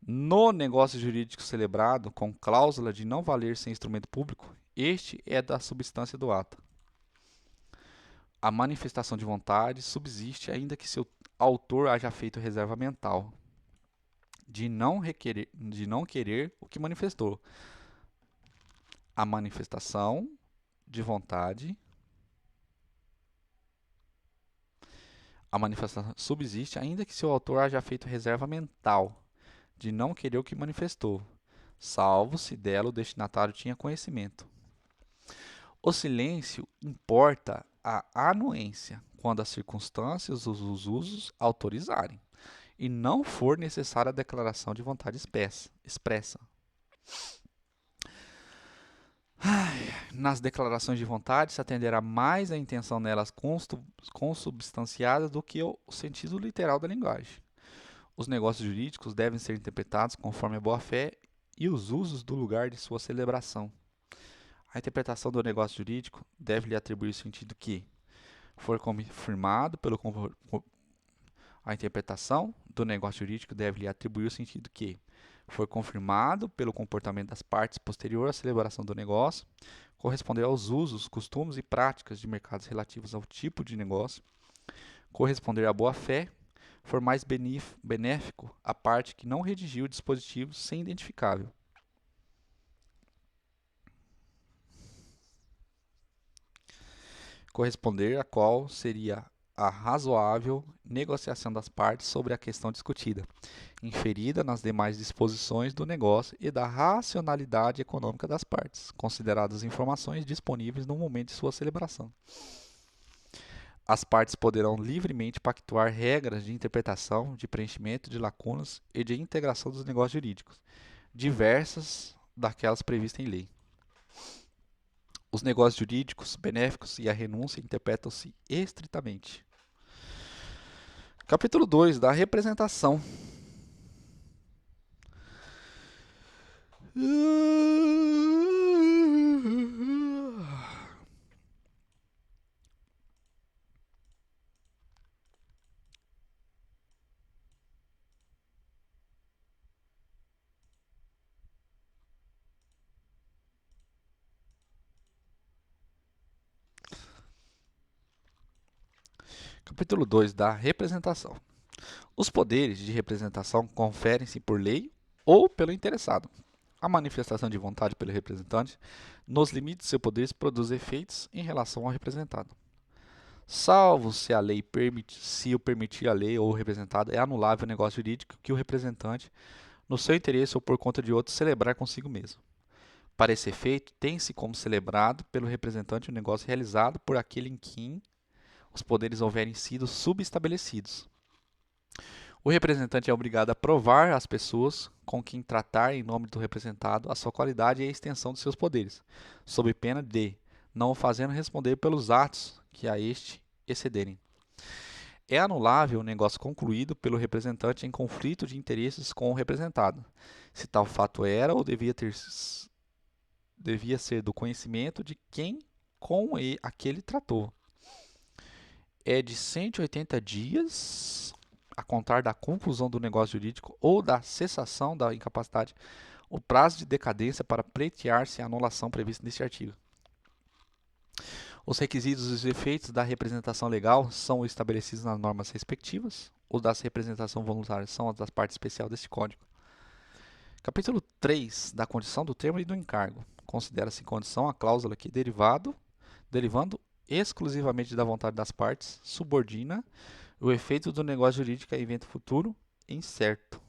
No negócio jurídico celebrado com cláusula de não valer sem instrumento público, este é da substância do ato. A manifestação de vontade subsiste ainda que seu autor haja feito reserva mental de não querer o que manifestou. A manifestação de vontade, a manifestação subsiste ainda que seu autor haja feito reserva mental de não querer o que manifestou, salvo se dela o destinatário tinha conhecimento. O silêncio importa a anuência quando as circunstâncias ou os usos autorizarem e não for necessária a declaração de vontade expressa. Nas declarações de vontade se atenderá mais à intenção nelas consubstanciada do que ao sentido literal da linguagem. Os negócios jurídicos devem ser interpretados conforme a boa-fé e os usos do lugar de sua celebração. A interpretação do negócio jurídico deve lhe atribuir o sentido que for confirmado pelo A interpretação do negócio jurídico deve lhe atribuir o sentido que foi confirmado pelo comportamento das partes posterior à celebração do negócio, corresponder aos usos, costumes e práticas de mercados relativos ao tipo de negócio, corresponder à boa-fé, for mais benéfico à parte que não redigiu o dispositivo sem identificável. Corresponder a qual seria a razoável negociação das partes sobre a questão discutida, inferida nas demais disposições do negócio e da racionalidade econômica das partes, consideradas informações disponíveis no momento de sua celebração. As partes poderão livremente pactuar regras de interpretação, de preenchimento de lacunas e de integração dos negócios jurídicos, diversas daquelas previstas em lei. Os negócios jurídicos benéficos e a renúncia interpretam-se estritamente. Capítulo 2 da representação. Capítulo 2 da representação. Os poderes de representação conferem-se por lei ou pelo interessado. A manifestação de vontade pelo representante, nos limites de seu poder, produz efeitos em relação ao representado. Salvo se a lei se o permitir a lei ou o representado, é anulável o negócio jurídico que o representante, no seu interesse ou por conta de outro, celebrar consigo mesmo. Para esse efeito, tem-se como celebrado pelo representante o negócio realizado por aquele em quem os poderes houverem sido subestabelecidos. O representante é obrigado a provar às pessoas com quem tratar em nome do representado a sua qualidade e a extensão de seus poderes, sob pena de não o fazendo responder pelos atos que a este excederem. É anulável o negócio concluído pelo representante em conflito de interesses com o representado, se tal fato era ou devia ser do conhecimento de quem com aquele tratou. É de 180 dias a contar da conclusão do negócio jurídico ou da cessação da incapacidade o prazo de decadência para pleitear-se a anulação prevista neste artigo. Os requisitos e os efeitos da representação legal são estabelecidos nas normas respectivas. Os da representação voluntária são as da parte especial deste Código. Capítulo 3 da condição do termo e do encargo. Considera-se condição a cláusula que, derivando exclusivamente da vontade das partes, subordina o efeito do negócio jurídico a evento futuro incerto.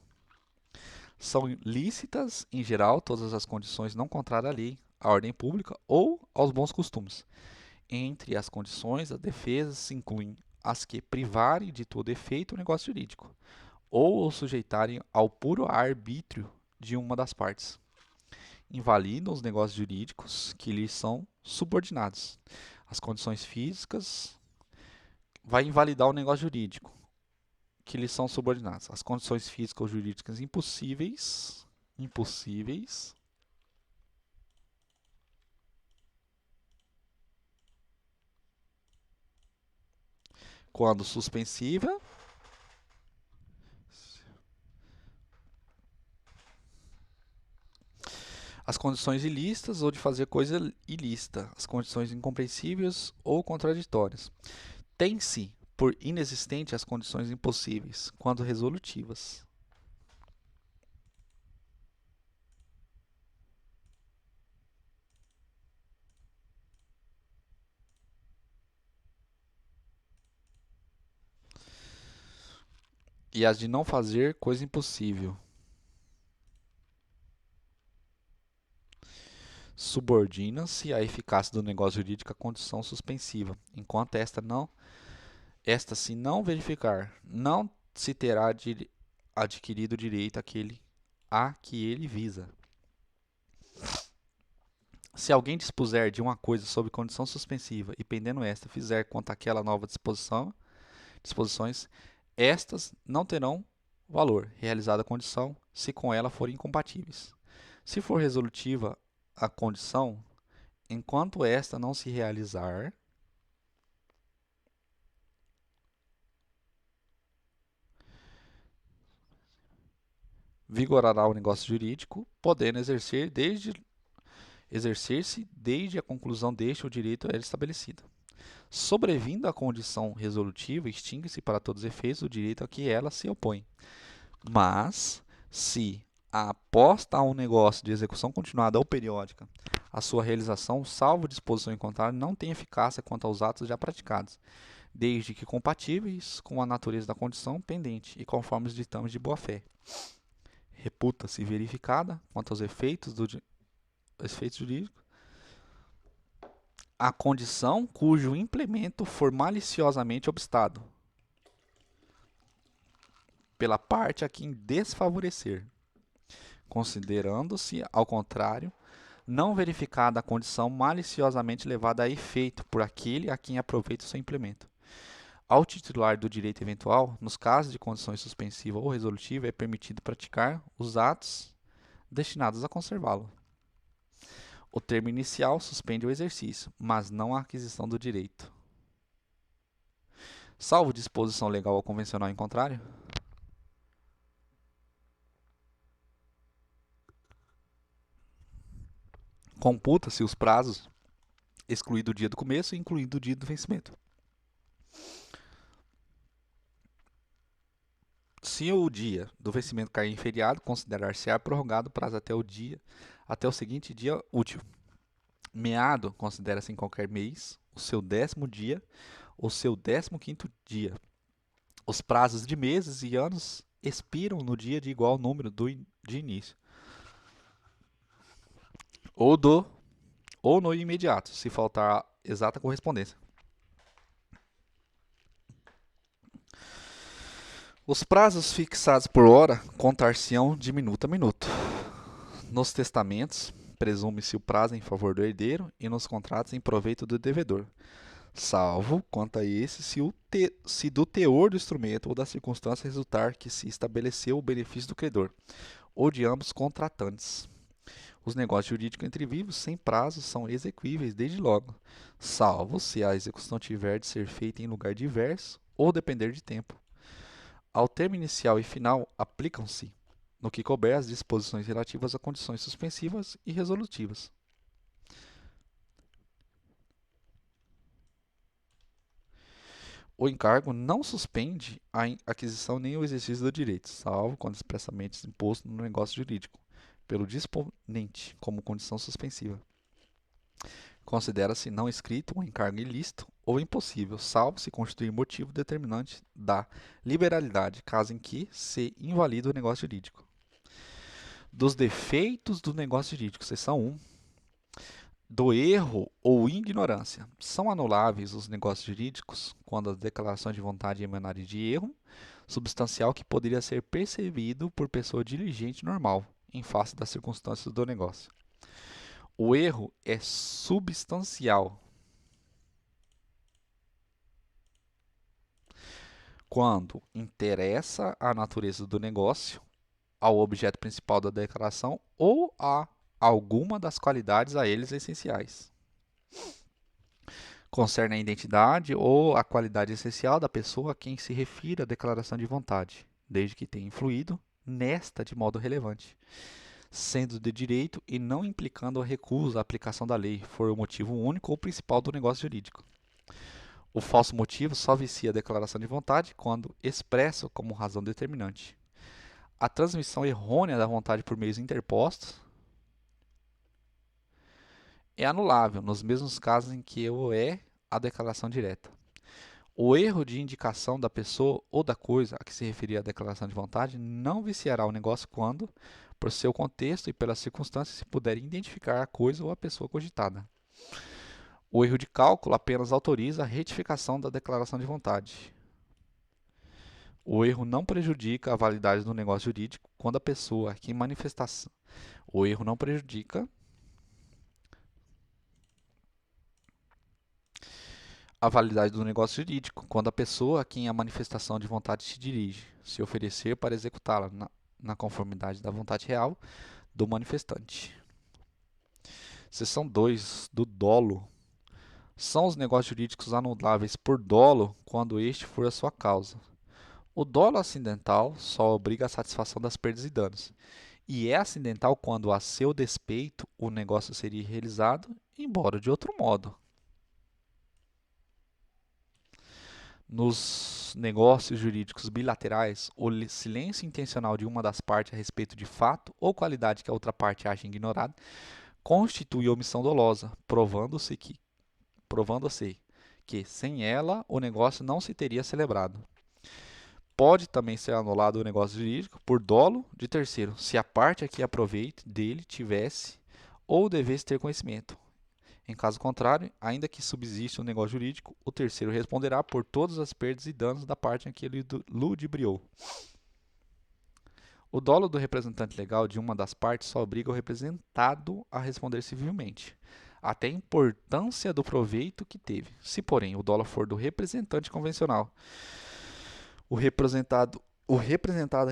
São lícitas, em geral, todas as condições não contrárias à lei, à ordem pública ou aos bons costumes. Entre as condições, as defesas se incluem as que privarem de todo efeito o negócio jurídico, ou o sujeitarem ao puro arbítrio de uma das partes. Invalidam os negócios jurídicos que lhes são subordinados. As condições físicas vai invalidar o negócio jurídico que lhes são subordinados. As condições físicas ou jurídicas impossíveis quando suspensiva, as condições ilícitas ou de fazer coisa ilícita, as condições incompreensíveis ou contraditórias. Tem-se por inexistente as condições impossíveis, quando resolutivas. E as de não fazer coisa impossível. Subordina-se a eficácia do negócio jurídico à condição suspensiva, enquanto esta se não verificar, não se terá adquirido direito àquele a que ele visa. Se alguém dispuser de uma coisa sob condição suspensiva e pendendo esta fizer quanto àquela nova disposições, estas não terão valor, realizada a condição, se com ela forem incompatíveis. Se for resolutiva a condição, enquanto esta não se realizar, vigorará o negócio jurídico, podendo exercer-se desde a conclusão deste o direito a ele estabelecido. Sobrevindo a condição resolutiva, extingue-se para todos os efeitos o direito a que ela se opõe. Mas, se aposta a um negócio de execução continuada ou periódica, a sua realização, salvo disposição em contrário, não tem eficácia quanto aos atos já praticados, desde que compatíveis com a natureza da condição pendente e conforme os ditames de boa-fé. Reputa-se verificada, quanto aos efeitos jurídicos, a condição cujo implemento for maliciosamente obstado pela parte a quem desfavorecer, considerando-se, ao contrário, não verificada a condição maliciosamente levada a efeito por aquele a quem aproveita o seu implemento. Ao titular do direito eventual, nos casos de condições suspensiva ou resolutiva, é permitido praticar os atos destinados a conservá-lo. O termo inicial suspende o exercício, mas não a aquisição do direito. Salvo disposição legal ou convencional em contrário, computa-se os prazos, excluído o dia do começo e incluído o dia do vencimento. Se o dia do vencimento cair em feriado, considerar-se-á prorrogado o prazo até o seguinte dia útil. Meado considera-se em qualquer mês o seu 10º dia ou seu 15º dia. Os prazos de meses e anos expiram no dia de igual número de início. Ou no imediato, se faltar exata correspondência. Os prazos fixados por hora contar-se-ão de minuto a minuto. Nos testamentos, presume-se o prazo em favor do herdeiro e nos contratos em proveito do devedor, salvo quanto a esse se do teor do instrumento ou da circunstância resultar que se estabeleceu o benefício do credor, ou de ambos contratantes. Os negócios jurídicos entre vivos sem prazo são exequíveis desde logo, salvo se a execução tiver de ser feita em lugar diverso ou depender de tempo. Ao termo inicial e final, aplicam-se, no que couber, as disposições relativas a condições suspensivas e resolutivas. O encargo não suspende a aquisição nem o exercício do direito, salvo quando expressamente imposto no negócio jurídico, pelo disponente, como condição suspensiva. Considera-se não escrito um encargo ilícito ou impossível, salvo se constituir motivo determinante da liberalidade, caso em que se invalida o negócio jurídico. Dos defeitos do negócio jurídico, seção 1. Do erro ou ignorância. São anuláveis os negócios jurídicos quando as declarações de vontade emanarem de erro substancial que poderia ser percebido por pessoa diligente normal, em face das circunstâncias do negócio. O erro é substancial quando interessa a natureza do negócio, ao objeto principal da declaração ou a alguma das qualidades a eles essenciais. Concerne a identidade ou a qualidade essencial da pessoa a quem se refere a declaração de vontade, desde que tenha influído nesta de modo relevante, sendo de direito e não implicando a recusa à aplicação da lei, for o motivo único ou principal do negócio jurídico. O falso motivo só vicia a declaração de vontade quando expresso como razão determinante. A transmissão errônea da vontade por meios interpostos é anulável nos mesmos casos em que o é a declaração direta. O erro de indicação da pessoa ou da coisa a que se referia a declaração de vontade não viciará o negócio quando, por seu contexto e pelas circunstâncias, se puder identificar a coisa ou a pessoa cogitada. O erro de cálculo apenas autoriza a retificação da declaração de vontade. O erro não prejudica a validade do negócio jurídico quando a pessoa que em manifestação. O erro não prejudica a validade do negócio jurídico quando a pessoa a quem a manifestação de vontade se dirige se oferecer para executá-la na conformidade da vontade real do manifestante. Seção 2 do dolo. São os negócios jurídicos anuláveis por dolo quando este for a sua causa. O dolo acidental só obriga a satisfação das perdas e danos, e é acidental quando a seu despeito o negócio seria realizado, embora de outro modo. Nos negócios jurídicos bilaterais, o silêncio intencional de uma das partes a respeito de fato ou qualidade que a outra parte acha ignorada constitui omissão dolosa, provando-se que sem ela o negócio não se teria celebrado. Pode também ser anulado o negócio jurídico por dolo de terceiro, se a parte a que aproveite dele tivesse ou devesse ter conhecimento. Em caso contrário, ainda que subsista um negócio jurídico, o terceiro responderá por todas as perdas e danos da parte em que ele ludibriou. O dolo do representante legal de uma das partes só obriga o representado a responder civilmente, até a importância do proveito que teve. Se, porém, o dolo for do representante convencional, o representado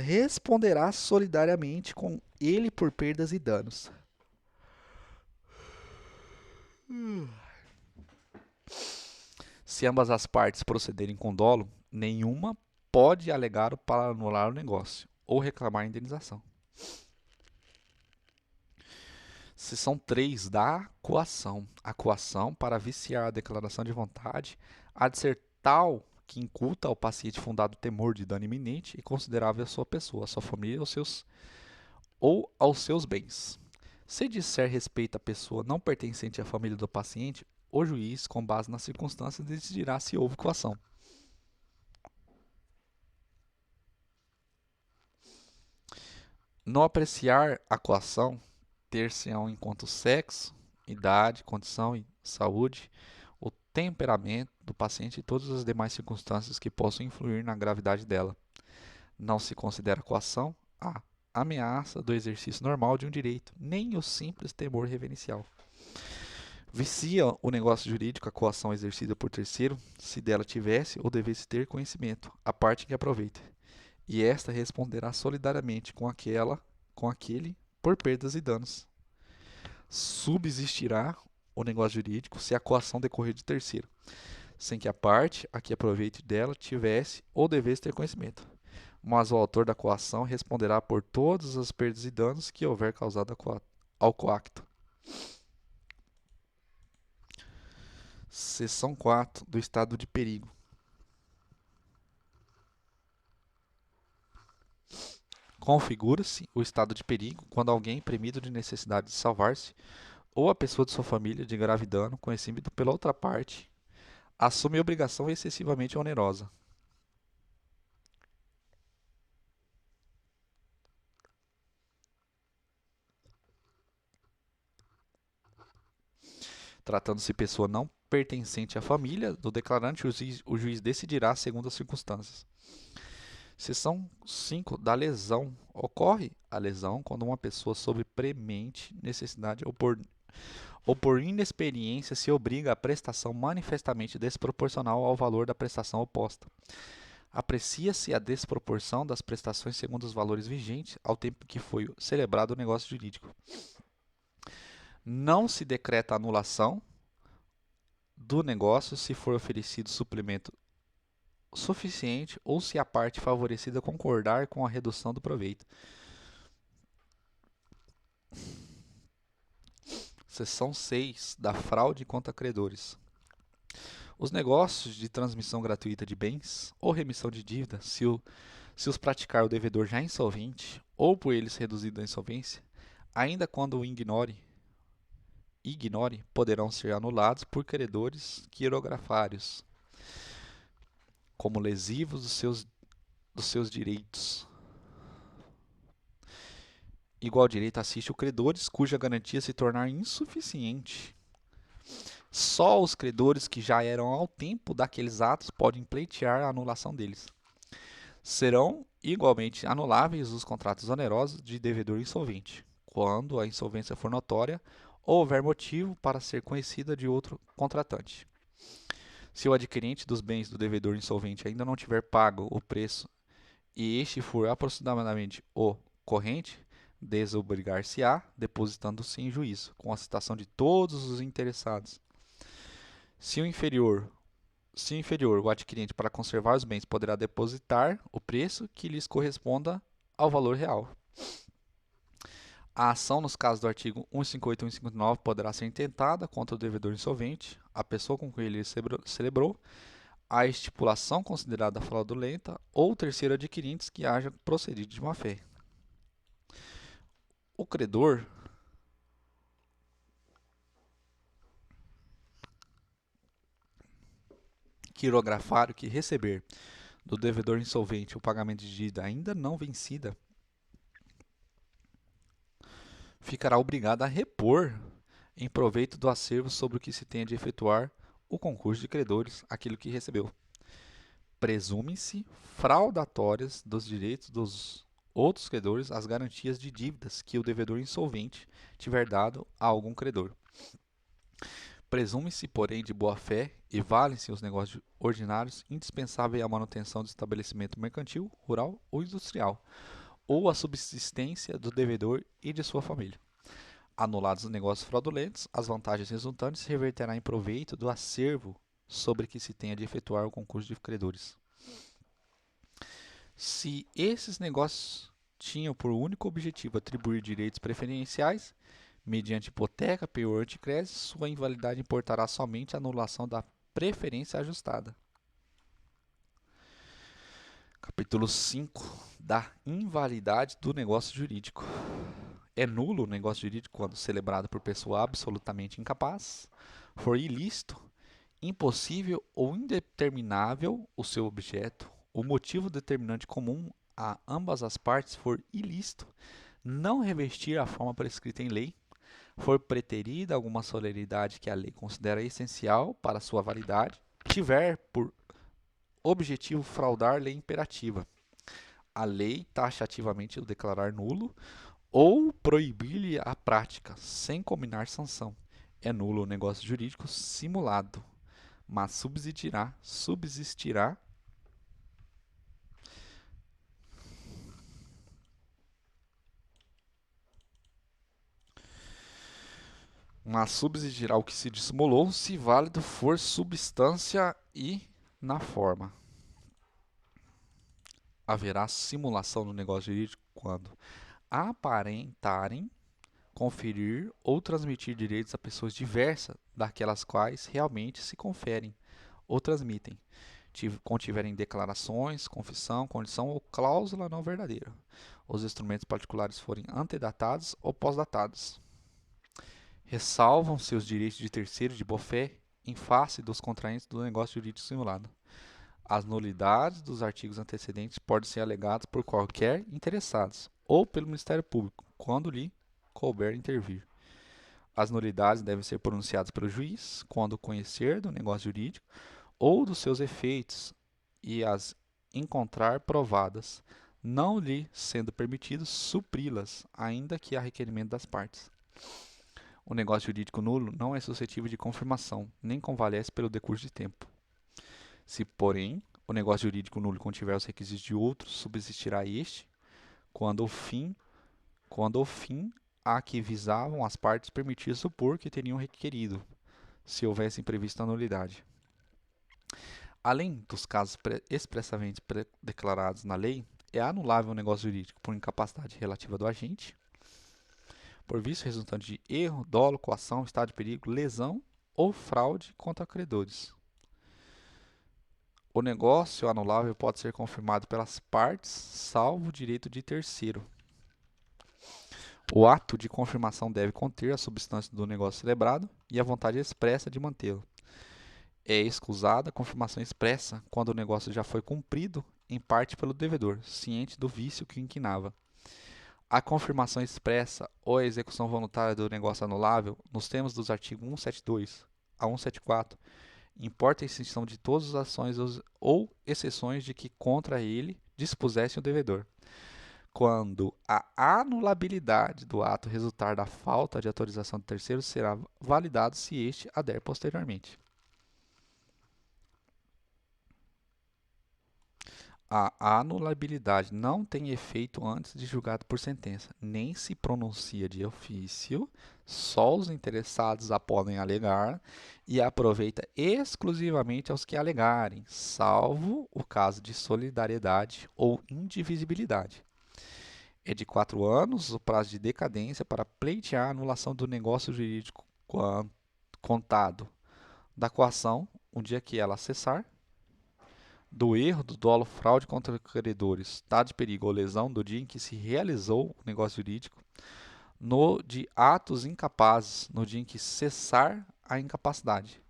responderá solidariamente com ele por perdas e danos. Se ambas as partes procederem com dolo, nenhuma pode alegar para anular o negócio ou reclamar indenização. Seção 3 da coação. A coação, para viciar a declaração de vontade, há de ser tal que incuta ao paciente fundado temor de dano iminente e considerável à sua pessoa, à sua família ou aos seus bens. Se disser respeito à pessoa não pertencente à família do paciente, o juiz, com base nas circunstâncias, decidirá se houve coação. No apreciar a coação, ter-se-ão em conta o sexo, idade, condição e saúde, o temperamento do paciente e todas as demais circunstâncias que possam influir na gravidade dela. Não se considera coação a ameaça do exercício normal de um direito, nem o simples temor reverencial. Vicia o negócio jurídico a coação exercida por terceiro, se dela tivesse ou devesse ter conhecimento, a parte que aproveita, e esta responderá solidariamente com aquele, por perdas e danos. Subsistirá o negócio jurídico se a coação decorrer de terceiro, sem que a parte a que aproveite dela tivesse ou devesse ter conhecimento. Mas o autor da coação responderá por todas as perdas e danos que houver causado ao coacto. Seção 4 do estado de perigo. Configura-se o estado de perigo quando alguém, premido de necessidade de salvar-se, ou a pessoa de sua família de grave dano, conhecido pela outra parte, assume obrigação excessivamente onerosa. Tratando-se de pessoa não pertencente à família do declarante, o juiz decidirá segundo as circunstâncias. Seção 5 da lesão. Ocorre a lesão quando uma pessoa sob premente necessidade ou por inexperiência se obriga à prestação manifestamente desproporcional ao valor da prestação oposta. Aprecia-se a desproporção das prestações segundo os valores vigentes ao tempo que foi celebrado o negócio jurídico. Não se decreta anulação do negócio se for oferecido suplemento suficiente ou se a parte favorecida concordar com a redução do proveito. Seção 6 da fraude contra credores. Os negócios de transmissão gratuita de bens ou remissão de dívida, se os praticar o devedor já insolvente ou por eles reduzido à insolvência, ainda quando o ignore, poderão ser anulados por credores quirografários, como lesivos dos seus direitos. Igual direito assiste os credores cuja garantia se tornar insuficiente. Só os credores que já eram ao tempo daqueles atos podem pleitear a anulação deles. Serão igualmente anuláveis os contratos onerosos de devedor insolvente, quando a insolvência for notória ou houver motivo para ser conhecida de outro contratante. Se o adquirente dos bens do devedor insolvente ainda não tiver pago o preço e este for aproximadamente o corrente, desobrigar-se-á, depositando-se em juízo, com a citação de todos os interessados. Se o inferior, o adquirente, para conservar os bens, poderá depositar o preço que lhes corresponda ao valor real. A ação, nos casos do artigo 158 e 159, poderá ser intentada contra o devedor insolvente, a pessoa com quem ele celebrou, a estipulação considerada fraudulenta ou terceiro adquirentes que haja procedido de má-fé. O credor quirografário que receber do devedor insolvente o pagamento de dívida ainda não vencida, ficará obrigado a repor em proveito do acervo sobre o que se tenha de efetuar o concurso de credores, aquilo que recebeu. Presume-se fraudatórias dos direitos dos outros credores as garantias de dívidas que o devedor insolvente tiver dado a algum credor. Presume-se, porém, de boa-fé e valem-se os negócios ordinários indispensáveis à manutenção do estabelecimento mercantil, rural ou industrial, ou à subsistência do devedor e de sua família. Anulados os negócios fraudulentos, as vantagens resultantes se reverterão em proveito do acervo sobre que se tenha de efetuar o concurso de credores. Se esses negócios tinham por único objetivo atribuir direitos preferenciais, mediante hipoteca, penhor de crédito, sua invalidade importará somente a anulação da preferência ajustada. Capítulo 5 da invalidade do negócio jurídico. É nulo o negócio jurídico quando celebrado por pessoa absolutamente incapaz, for ilícito, impossível ou indeterminável o seu objeto, o motivo determinante comum a ambas as partes for ilícito, não revestir a forma prescrita em lei, for preterida alguma solenidade que a lei considera essencial para sua validade, tiver por objetivo fraudar lei imperativa, a lei taxativamente o declarar nulo, ou proibir-lhe a prática, sem combinar sanção. É nulo o negócio jurídico simulado, mas subsistirá o que se dissimulou, se válido for substância e na forma. Haverá simulação no negócio jurídico quando aparentarem conferir ou transmitir direitos a pessoas diversas daquelas quais realmente se conferem ou transmitem, contiverem declarações, confissão, condição ou cláusula não verdadeira. Os instrumentos particulares forem antedatados ou pós-datados. Ressalvam-se os direitos de terceiro de boa-fé em face dos contraentes do negócio jurídico simulado. As nulidades dos artigos antecedentes podem ser alegadas por qualquer interessados ou pelo Ministério Público, quando lhe couber intervir. As nulidades devem ser pronunciadas pelo juiz quando conhecer do negócio jurídico ou dos seus efeitos e as encontrar provadas, não lhe sendo permitido supri-las, ainda que a requerimento das partes. O negócio jurídico nulo não é suscetível de confirmação, nem convalesce pelo decurso de tempo. Se, porém, o negócio jurídico nulo contiver os requisitos de outro, subsistirá este, quando o fim a que visavam as partes permitia supor que teriam requerido, se houvessem previsto a nulidade. Além dos casos expressamente declarados na lei, é anulável o negócio jurídico por incapacidade relativa do agente, por vício resultante de erro, dolo, coação, estado de perigo, lesão ou fraude contra credores. O negócio anulável pode ser confirmado pelas partes, salvo o direito de terceiro. O ato de confirmação deve conter a substância do negócio celebrado e a vontade expressa de mantê-lo. É escusada a confirmação expressa quando o negócio já foi cumprido em parte pelo devedor, ciente do vício que o inquinava. A confirmação expressa ou a execução voluntária do negócio anulável, nos termos dos artigos 172 a 174, importa a extinção de todas as ações ou exceções de que contra ele dispusesse o devedor. Quando a anulabilidade do ato resultar da falta de autorização do terceiro, será validado se este ader posteriormente. A anulabilidade não tem efeito antes de julgado por sentença, nem se pronuncia de ofício, só os interessados a podem alegar e aproveita exclusivamente aos que alegarem, salvo o caso de solidariedade ou indivisibilidade. É de 4 anos o prazo de decadência para pleitear a anulação do negócio jurídico contado da coação, um dia que ela cessar, do erro, do dolo, fraude contra credores, estado de perigo ou lesão do dia em que se realizou o negócio jurídico, no de atos incapazes, no dia em que cessar a incapacidade.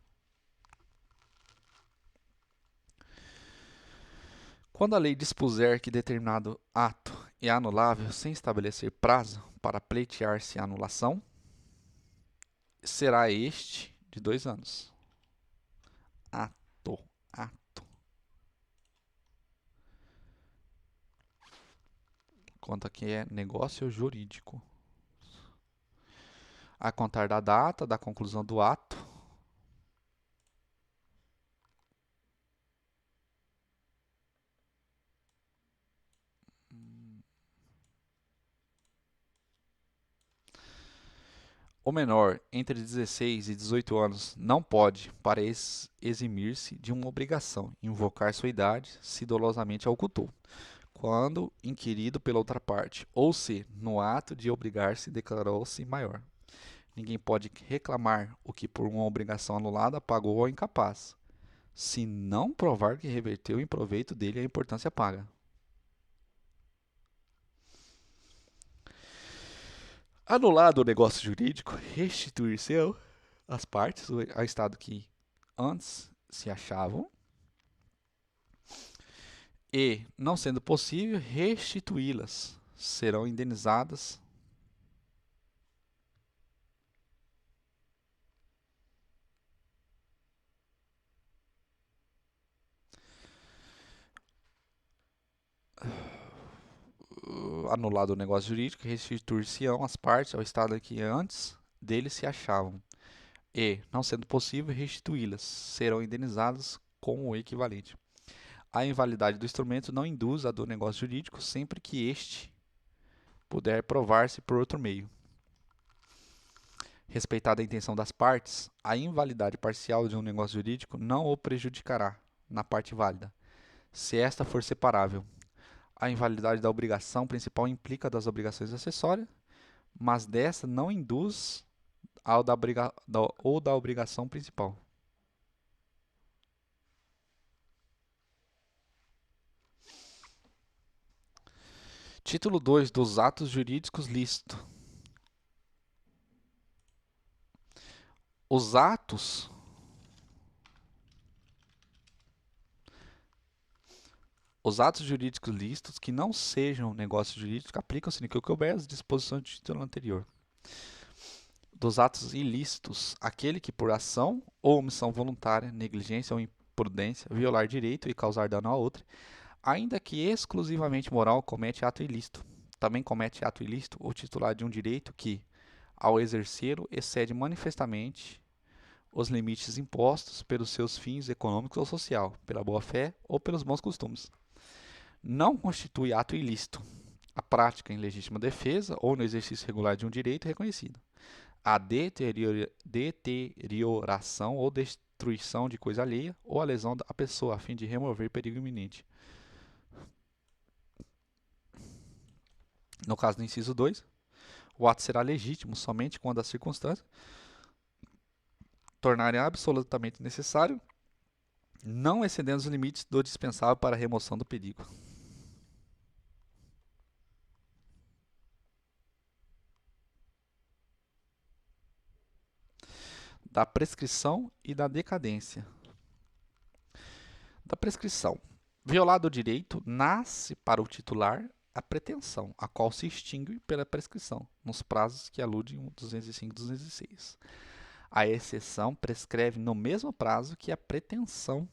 Quando a lei dispuser que determinado ato é anulável sem estabelecer prazo para pleitear-se a anulação, será este de 2 anos. Ato, ato. Quanto aqui é negócio jurídico. A contar da data da conclusão do ato. O menor entre 16 e 18 anos não pode, para eximir-se de uma obrigação, invocar sua idade se dolosamente a ocultou, quando inquirido pela outra parte, ou se, no ato de obrigar-se, declarou-se maior. Ninguém pode reclamar o que por uma obrigação anulada pagou ao incapaz, se não provar que reverteu em proveito dele a importância paga. Anulado o negócio jurídico, restituir-se as partes ao estado que antes se achavam e, não sendo possível, restituí-las. Serão indenizadas anulado o negócio jurídico, restituir-se-ão as partes ao estado em que antes deles se achavam e, não sendo possível, restituí-las. Serão indenizadas com o equivalente. A invalidade do instrumento não induz a do negócio jurídico sempre que este puder provar-se por outro meio. Respeitada a intenção das partes, a invalidade parcial de um negócio jurídico não o prejudicará na parte válida, se esta for separável. A invalidade da obrigação principal implica das obrigações acessórias, mas desta não induz ao da obrigação principal. Título 2 dos atos jurídicos lícitos. Os atos jurídicos lícitos que não sejam negócios jurídicos aplicam-se no que couber as disposições do título anterior. Dos atos ilícitos, aquele que por ação ou omissão voluntária, negligência ou imprudência, violar direito e causar dano a outro, ainda que exclusivamente moral, comete ato ilícito. Também comete ato ilícito o titular de um direito que, ao exercê-lo, excede manifestamente os limites impostos pelos seus fins econômicos ou social, pela boa-fé ou pelos bons costumes. Não constitui ato ilícito a prática em legítima defesa ou no exercício regular de um direito reconhecido, a deterioração ou destruição de coisa alheia ou a lesão da pessoa a fim de remover perigo iminente. No caso do inciso 2, o ato será legítimo somente quando as circunstâncias tornarem absolutamente necessário, não excedendo os limites do dispensável para a remoção do perigo. Da prescrição e da decadência. Da prescrição. Violado o direito, nasce para o titular a pretensão, a qual se extingue pela prescrição, nos prazos que aludem 205 e 206. A exceção prescreve no mesmo prazo que a pretensão.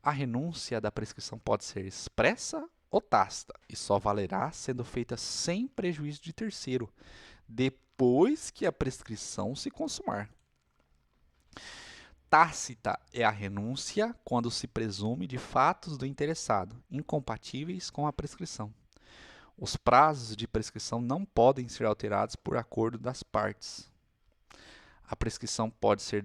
A renúncia da prescrição pode ser expressa ou tácita, e só valerá sendo feita sem prejuízo de terceiro, depois que a prescrição se consumar. Tácita é a renúncia quando se presume de fatos do interessado, incompatíveis com a prescrição. Os prazos de prescrição não podem ser alterados por acordo das partes. A prescrição pode ser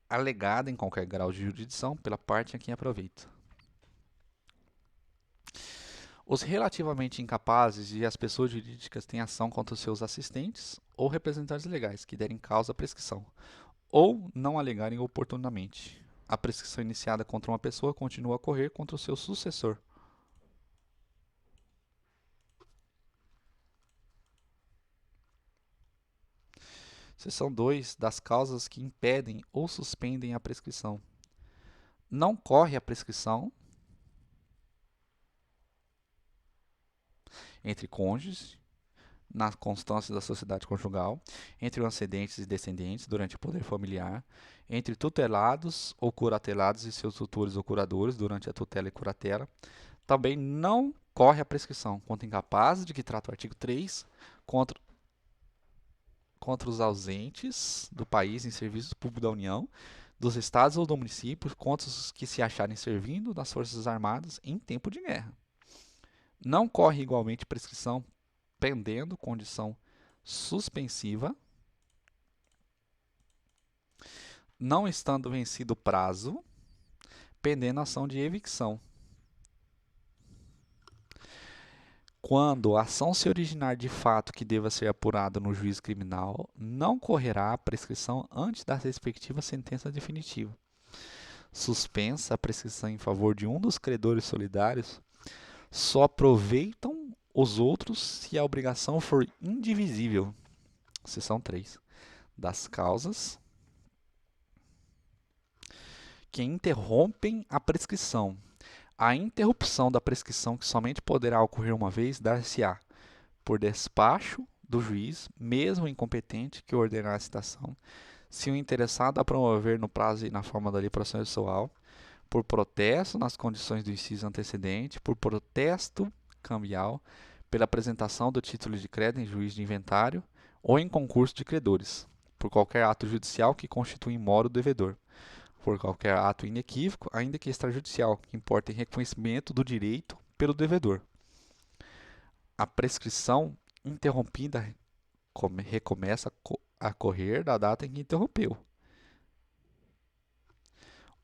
alegada em qualquer grau de jurisdição pela parte a quem aproveita. Os relativamente incapazes e as pessoas jurídicas têm ação contra os seus assistentes ou representantes legais que derem causa à prescrição, ou não alegarem oportunamente. A prescrição iniciada contra uma pessoa continua a correr contra o seu sucessor. Seção 2. Das causas que impedem ou suspendem a prescrição. Não corre a prescrição entre cônjuges, na constância da sociedade conjugal, entre ascendentes e descendentes durante o poder familiar, entre tutelados ou curatelados e seus tutores ou curadores durante a tutela e curatela. Também não corre a prescrição contra incapazes, de que trata o artigo 3, contra os ausentes do país em serviços públicos da União, dos estados ou do município, contra os que se acharem servindo nas Forças Armadas em tempo de guerra. Não corre igualmente prescrição pendendo condição suspensiva, não estando vencido o prazo, pendendo ação de evicção. Quando a ação se originar de fato que deva ser apurada no juízo criminal, não correrá a prescrição antes da respectiva sentença definitiva. Suspensa a prescrição em favor de um dos credores solidários, só aproveitam os outros se a obrigação for indivisível. Seção 3. Das causas que interrompem a prescrição. A interrupção da prescrição, que somente poderá ocorrer uma vez, dar-se-á por despacho do juiz, mesmo incompetente, que ordenar a citação, se o interessado a promover no prazo e na forma da lei processual, por protesto nas condições do inciso antecedente, por protesto cambial, pela apresentação do título de crédito em juiz de inventário ou em concurso de credores, por qualquer ato judicial que constitui in mora o devedor, por qualquer ato inequívoco, ainda que extrajudicial, que importa em reconhecimento do direito pelo devedor. A prescrição interrompida recomeça a correr da data em que interrompeu,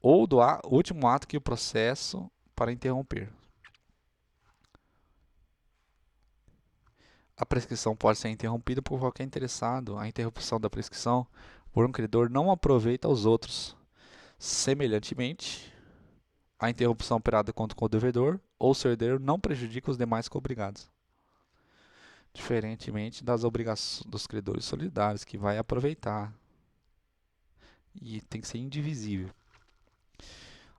ou do último ato que o processo para interromper. A prescrição pode ser interrompida por qualquer interessado. A interrupção da prescrição por um credor não aproveita aos outros. Semelhantemente, a interrupção operada contra o devedor ou seu herdeiro não prejudica os demais cobrigados. Diferentemente das obrigações dos credores solidários, que vai aproveitar e tem que ser indivisível.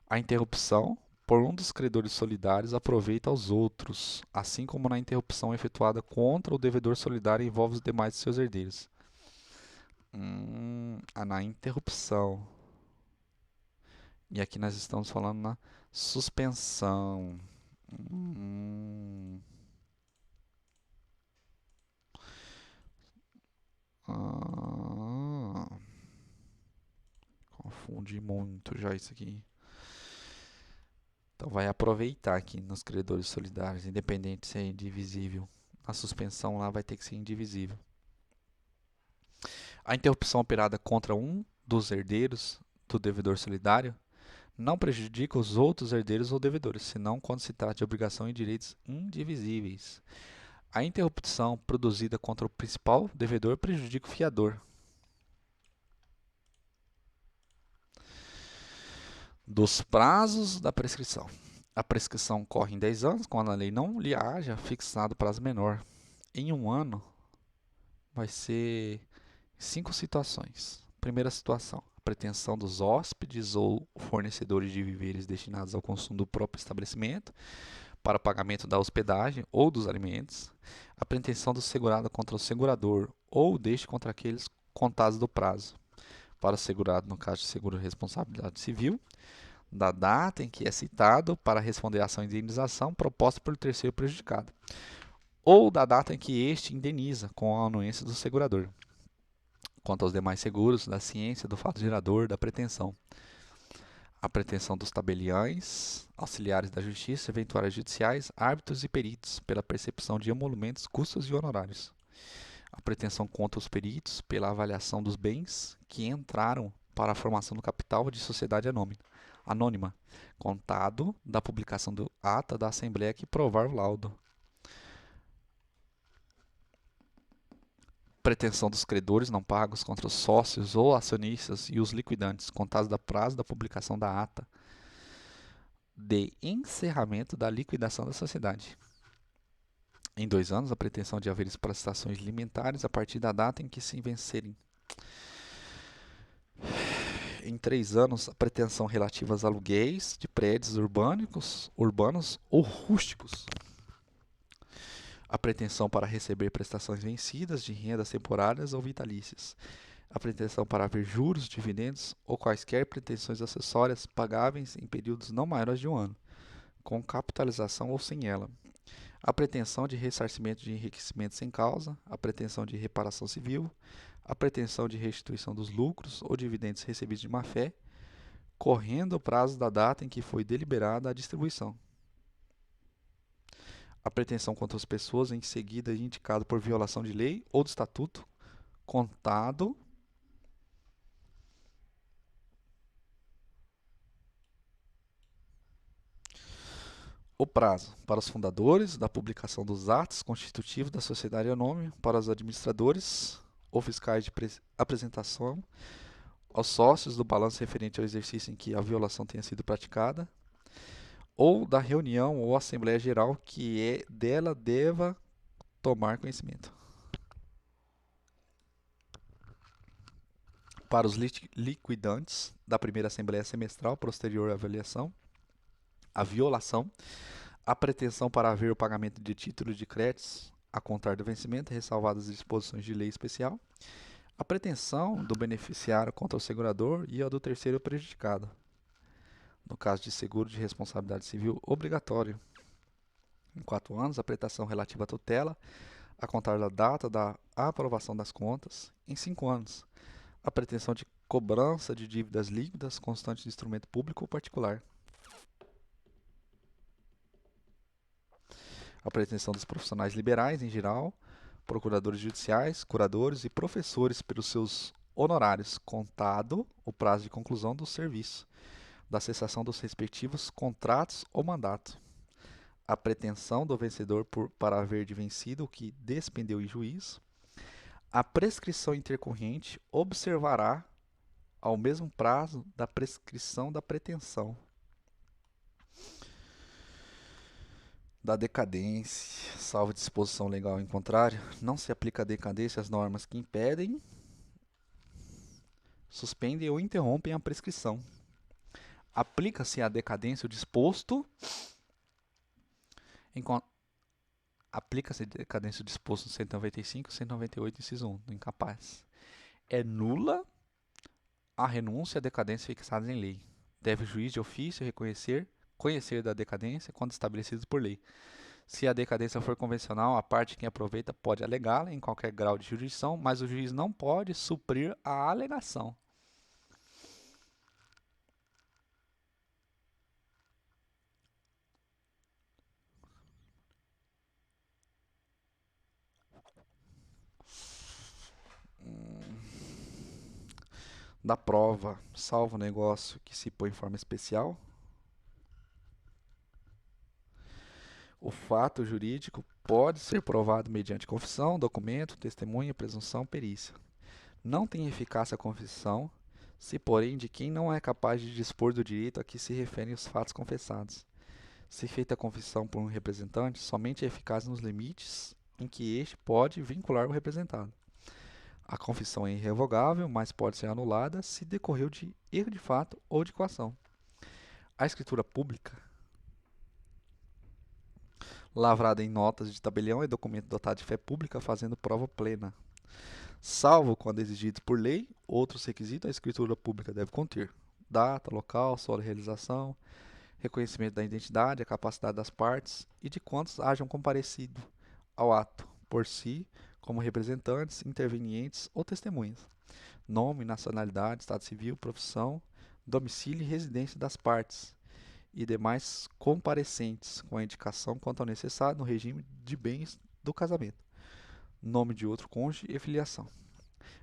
A interrupção por um dos credores solidários aproveita aos outros, assim como na interrupção efetuada contra o devedor solidário envolve os demais de seus herdeiros. Na interrupção. E aqui nós estamos falando na suspensão. Confundi muito já isso aqui. Então vai aproveitar aqui nos credores solidários, independente se é indivisível. A suspensão lá vai ter que ser indivisível. A interrupção operada contra um dos herdeiros do devedor solidário não prejudica os outros herdeiros ou devedores, senão quando se trata de obrigação e direitos indivisíveis. A interrupção produzida contra o principal devedor prejudica o fiador. Dos prazos da prescrição. A prescrição corre em 10 anos, quando a lei não lhe haja fixado prazo menor. Em um ano, vai ser 5 situações. Primeira situação, a pretensão dos hóspedes ou fornecedores de víveres destinados ao consumo do próprio estabelecimento para pagamento da hospedagem ou dos alimentos. A pretensão do segurado contra o segurador ou deste contra aqueles contados do prazo. Para o segurado, no caso de seguro de responsabilidade civil, da data em que é citado para responder à ação de indenização proposta pelo terceiro prejudicado, ou da data em que este indeniza com a anuência do segurador. Quanto aos demais seguros, da ciência do fato gerador da pretensão. A pretensão dos tabeliães, auxiliares da justiça, eventuários judiciais, árbitros e peritos, pela percepção de emolumentos, custos e honorários. A pretensão contra os peritos, pela avaliação dos bens que entraram para a formação do capital de sociedade anônima, contado da publicação do ata da Assembleia que provar o laudo. Pretensão dos credores não pagos contra os sócios ou acionistas e os liquidantes, contados da prazo da publicação da ata de encerramento da liquidação da sociedade. Em 2 anos, a pretensão de haveres prestações limitares a partir da data em que se vencerem Em 3 anos, a pretensão relativa aos aluguéis de prédios urbanos ou rústicos. A pretensão para receber prestações vencidas de rendas temporárias ou vitalícias. A pretensão para haver juros, dividendos ou quaisquer pretensões acessórias pagáveis em períodos não maiores de um ano, com capitalização ou sem ela. A pretensão de ressarcimento de enriquecimento sem causa, a pretensão de reparação civil, a pretensão de restituição dos lucros ou dividendos recebidos de má-fé, correndo o prazo da data em que foi deliberada a distribuição. A pretensão contra as pessoas em seguida indicado por violação de lei ou do estatuto, contado o prazo para os fundadores da publicação dos atos constitutivos da sociedade anônima, para os administradores ou fiscais de apresentação aos sócios do balanço referente ao exercício em que a violação tenha sido praticada, ou da reunião ou assembleia geral que dela deva tomar conhecimento. Para os liquidantes da primeira assembleia semestral posterior à avaliação, a violação, a pretensão para haver o pagamento de títulos de créditos a contar do vencimento, ressalvadas as disposições de lei especial, a pretensão do beneficiário contra o segurador e a do terceiro prejudicado, no caso de seguro de responsabilidade civil obrigatório. Em 4 anos, a pretensão relativa à tutela, a contar da data da aprovação das contas. Em 5 anos, a pretensão de cobrança de dívidas líquidas constantes de instrumento público ou particular. A pretensão dos profissionais liberais, em geral, procuradores judiciais, curadores e professores pelos seus honorários, contado o prazo de conclusão do serviço, da cessação dos respectivos contratos ou mandato. A pretensão do vencedor para haver de vencido o que despendeu em juízo. A prescrição intercorrente observará ao mesmo prazo da prescrição da pretensão. Da decadência, salvo disposição legal em contrário, não se aplica a decadência às normas que impedem, suspendem ou interrompem a prescrição. Aplica-se à decadência o disposto em aplica-se a decadência o disposto no 195 e 198, inciso 1, do incapaz. É nula a renúncia à decadência fixada em lei. Deve o juiz de ofício conhecer da decadência quando estabelecido por lei. Se a decadência for convencional, a parte que aproveita pode alegá-la em qualquer grau de jurisdição, mas o juiz não pode suprir a alegação. Da prova, salvo o negócio que se põe em forma especial, o fato jurídico pode ser provado mediante confissão, documento, testemunha, presunção, perícia. Não tem eficácia a confissão, se porém de quem não é capaz de dispor do direito a que se referem os fatos confessados. Se feita a confissão por um representante, somente é eficaz nos limites em que este pode vincular o representado. A confissão é irrevogável, mas pode ser anulada se decorreu de erro de fato ou de coação. A escritura pública, lavrada em notas de tabelião, é documento dotado de fé pública, fazendo prova plena. Salvo quando exigidos por lei, outros requisitos a escritura pública deve conter: data, local, sua realização, reconhecimento da identidade, a capacidade das partes e de quantos hajam comparecido ao ato, por si, como representantes, intervenientes ou testemunhas. Nome, nacionalidade, estado civil, profissão, domicílio e residência das partes e demais comparecentes, com a indicação quanto ao necessário no regime de bens do casamento. Nome de outro cônjuge e filiação.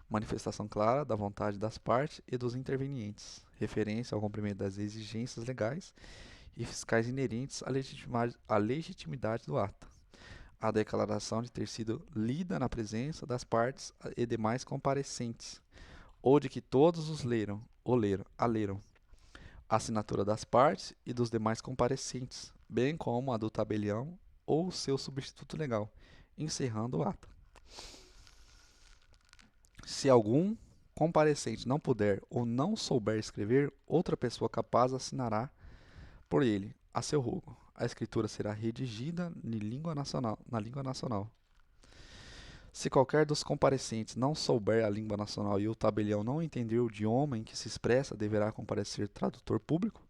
Manifestação clara da vontade das partes e dos intervenientes. Referência ao cumprimento das exigências legais e fiscais inerentes à legitimidade do ato. A declaração de ter sido lida na presença das partes e demais comparecentes, ou de que todos os leram. A assinatura das partes e dos demais comparecentes, bem como a do tabelião ou seu substituto legal, encerrando o ato. Se algum comparecente não puder ou não souber escrever, outra pessoa capaz assinará por ele, a seu rogo. A escritura será redigida na língua nacional. Se qualquer dos comparecentes não souber a língua nacional e o tabelião não entender o idioma em que se expressa, deverá comparecer tradutor público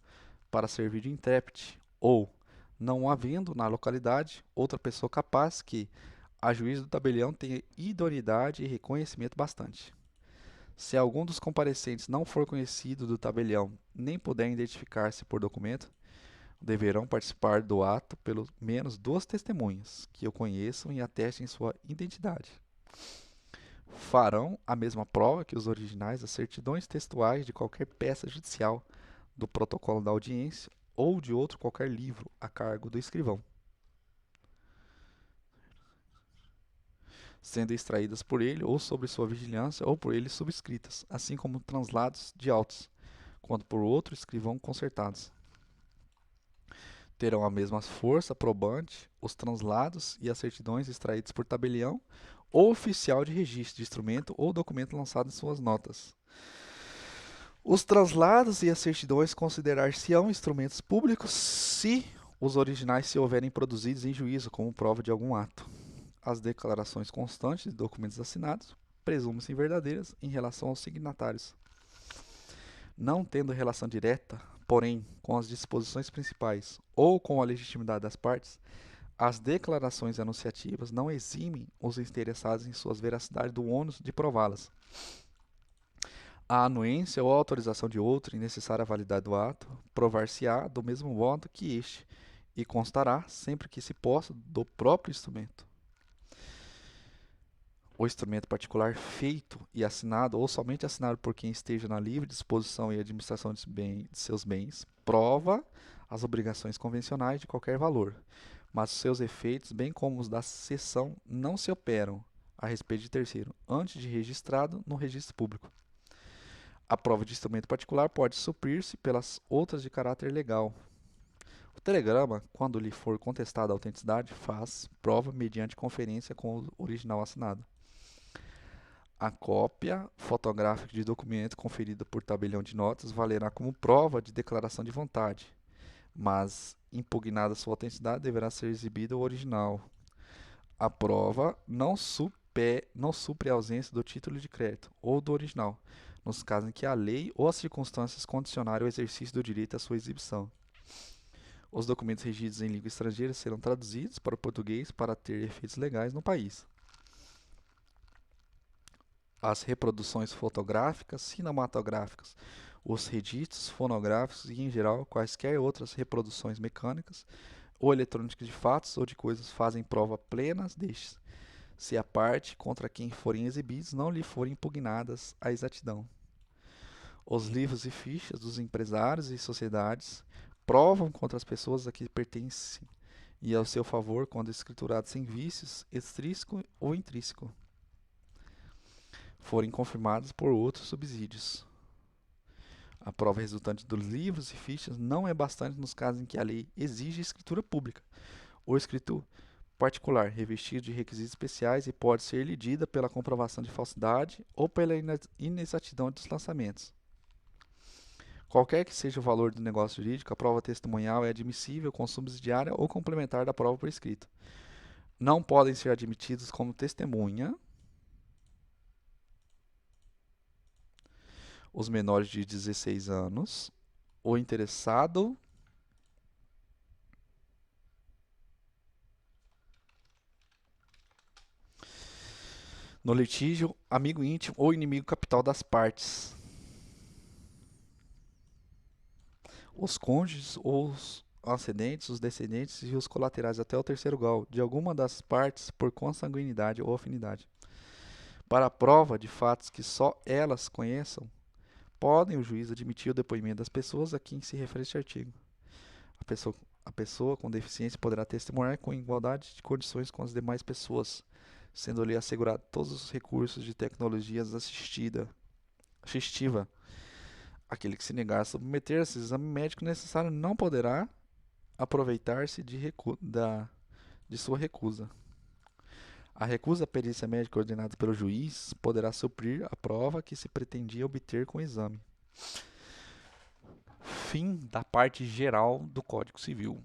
para servir de intérprete, ou, não havendo na localidade outra pessoa capaz que, a juízo do tabelião, tenha idoneidade e reconhecimento bastante. Se algum dos comparecentes não for conhecido do tabelião, nem puder identificar-se por documento, deverão participar do ato pelo menos 2 testemunhas, que o conheçam e atestem sua identidade. Farão a mesma prova que os originais das certidões textuais de qualquer peça judicial, do protocolo da audiência ou de outro qualquer livro a cargo do escrivão, sendo extraídas por ele ou sob sua vigilância ou por ele subscritas, assim como translados de autos, quando por outro escrivão consertados. Terão a mesma força probante os translados e as certidões extraídos por tabelião ou oficial de registro de instrumento ou documento lançado em suas notas. Os translados e as certidões considerar-se-ão instrumentos públicos se os originais se houverem produzidos em juízo como prova de algum ato. As declarações constantes de documentos assinados presumem-se verdadeiras em relação aos signatários. Não tendo relação direta, porém, com as disposições principais ou com a legitimidade das partes, as declarações anunciativas não eximem os interessados em suas veracidade do ônus de prová-las. A anuência ou a autorização de outro em necessária validade do ato provar-se-á do mesmo modo que este, e constará, sempre que se possa, do próprio instrumento. O instrumento particular feito e assinado, ou somente assinado por quem esteja na livre disposição e administração de seus bens, prova as obrigações convencionais de qualquer valor, mas os seus efeitos, bem como os da cessão, não se operam a respeito de terceiro, antes de registrado no registro público. A prova de instrumento particular pode suprir-se pelas outras de caráter legal. O telegrama, quando lhe for contestada a autenticidade, faz prova mediante conferência com o original assinado. A cópia fotográfica de documento conferida por tabelião de notas valerá como prova de declaração de vontade, mas, impugnada sua autenticidade, deverá ser exibida o original. A prova não supre a ausência do título de crédito ou do original, nos casos em que a lei ou as circunstâncias condicionarem o exercício do direito à sua exibição. Os documentos redigidos em língua estrangeira serão traduzidos para o português para ter efeitos legais no país. As reproduções fotográficas, cinematográficas, os registros fonográficos e, em geral, quaisquer outras reproduções mecânicas ou eletrônicas de fatos ou de coisas fazem prova plena destes, se a parte contra quem forem exibidos não lhe forem impugnadas a exatidão. Os livros e fichas dos empresários e sociedades provam contra as pessoas a que pertencem e ao seu favor quando escriturados sem vícios, extrínseco ou intrínseco, forem confirmados por outros subsídios. A prova resultante dos livros e fichas não é bastante nos casos em que a lei exige escritura pública ou escrito particular, revestido de requisitos especiais e pode ser lidida pela comprovação de falsidade ou pela inexatidão dos lançamentos. Qualquer que seja o valor do negócio jurídico, a prova testemunhal é admissível com subsidiária ou complementar da prova por escrito. Não podem ser admitidos como testemunha os menores de 16 anos, o interessado no litígio, amigo íntimo ou inimigo capital das partes, os cônjuges ou os ascendentes, os descendentes e os colaterais até o terceiro grau de alguma das partes por consanguinidade ou afinidade. Para a prova de fatos que só elas conheçam, podem o juiz admitir o depoimento das pessoas a quem se refere este artigo. A pessoa com deficiência poderá testemunhar com igualdade de condições com as demais pessoas, sendo-lhe assegurado todos os recursos de tecnologias assistiva. Aquele que se negar a submeter-se ao exame médico necessário não poderá aproveitar-se de sua recusa. A recusa à perícia médica ordenada pelo juiz poderá suprir a prova que se pretendia obter com o exame. Fim da parte geral do Código Civil.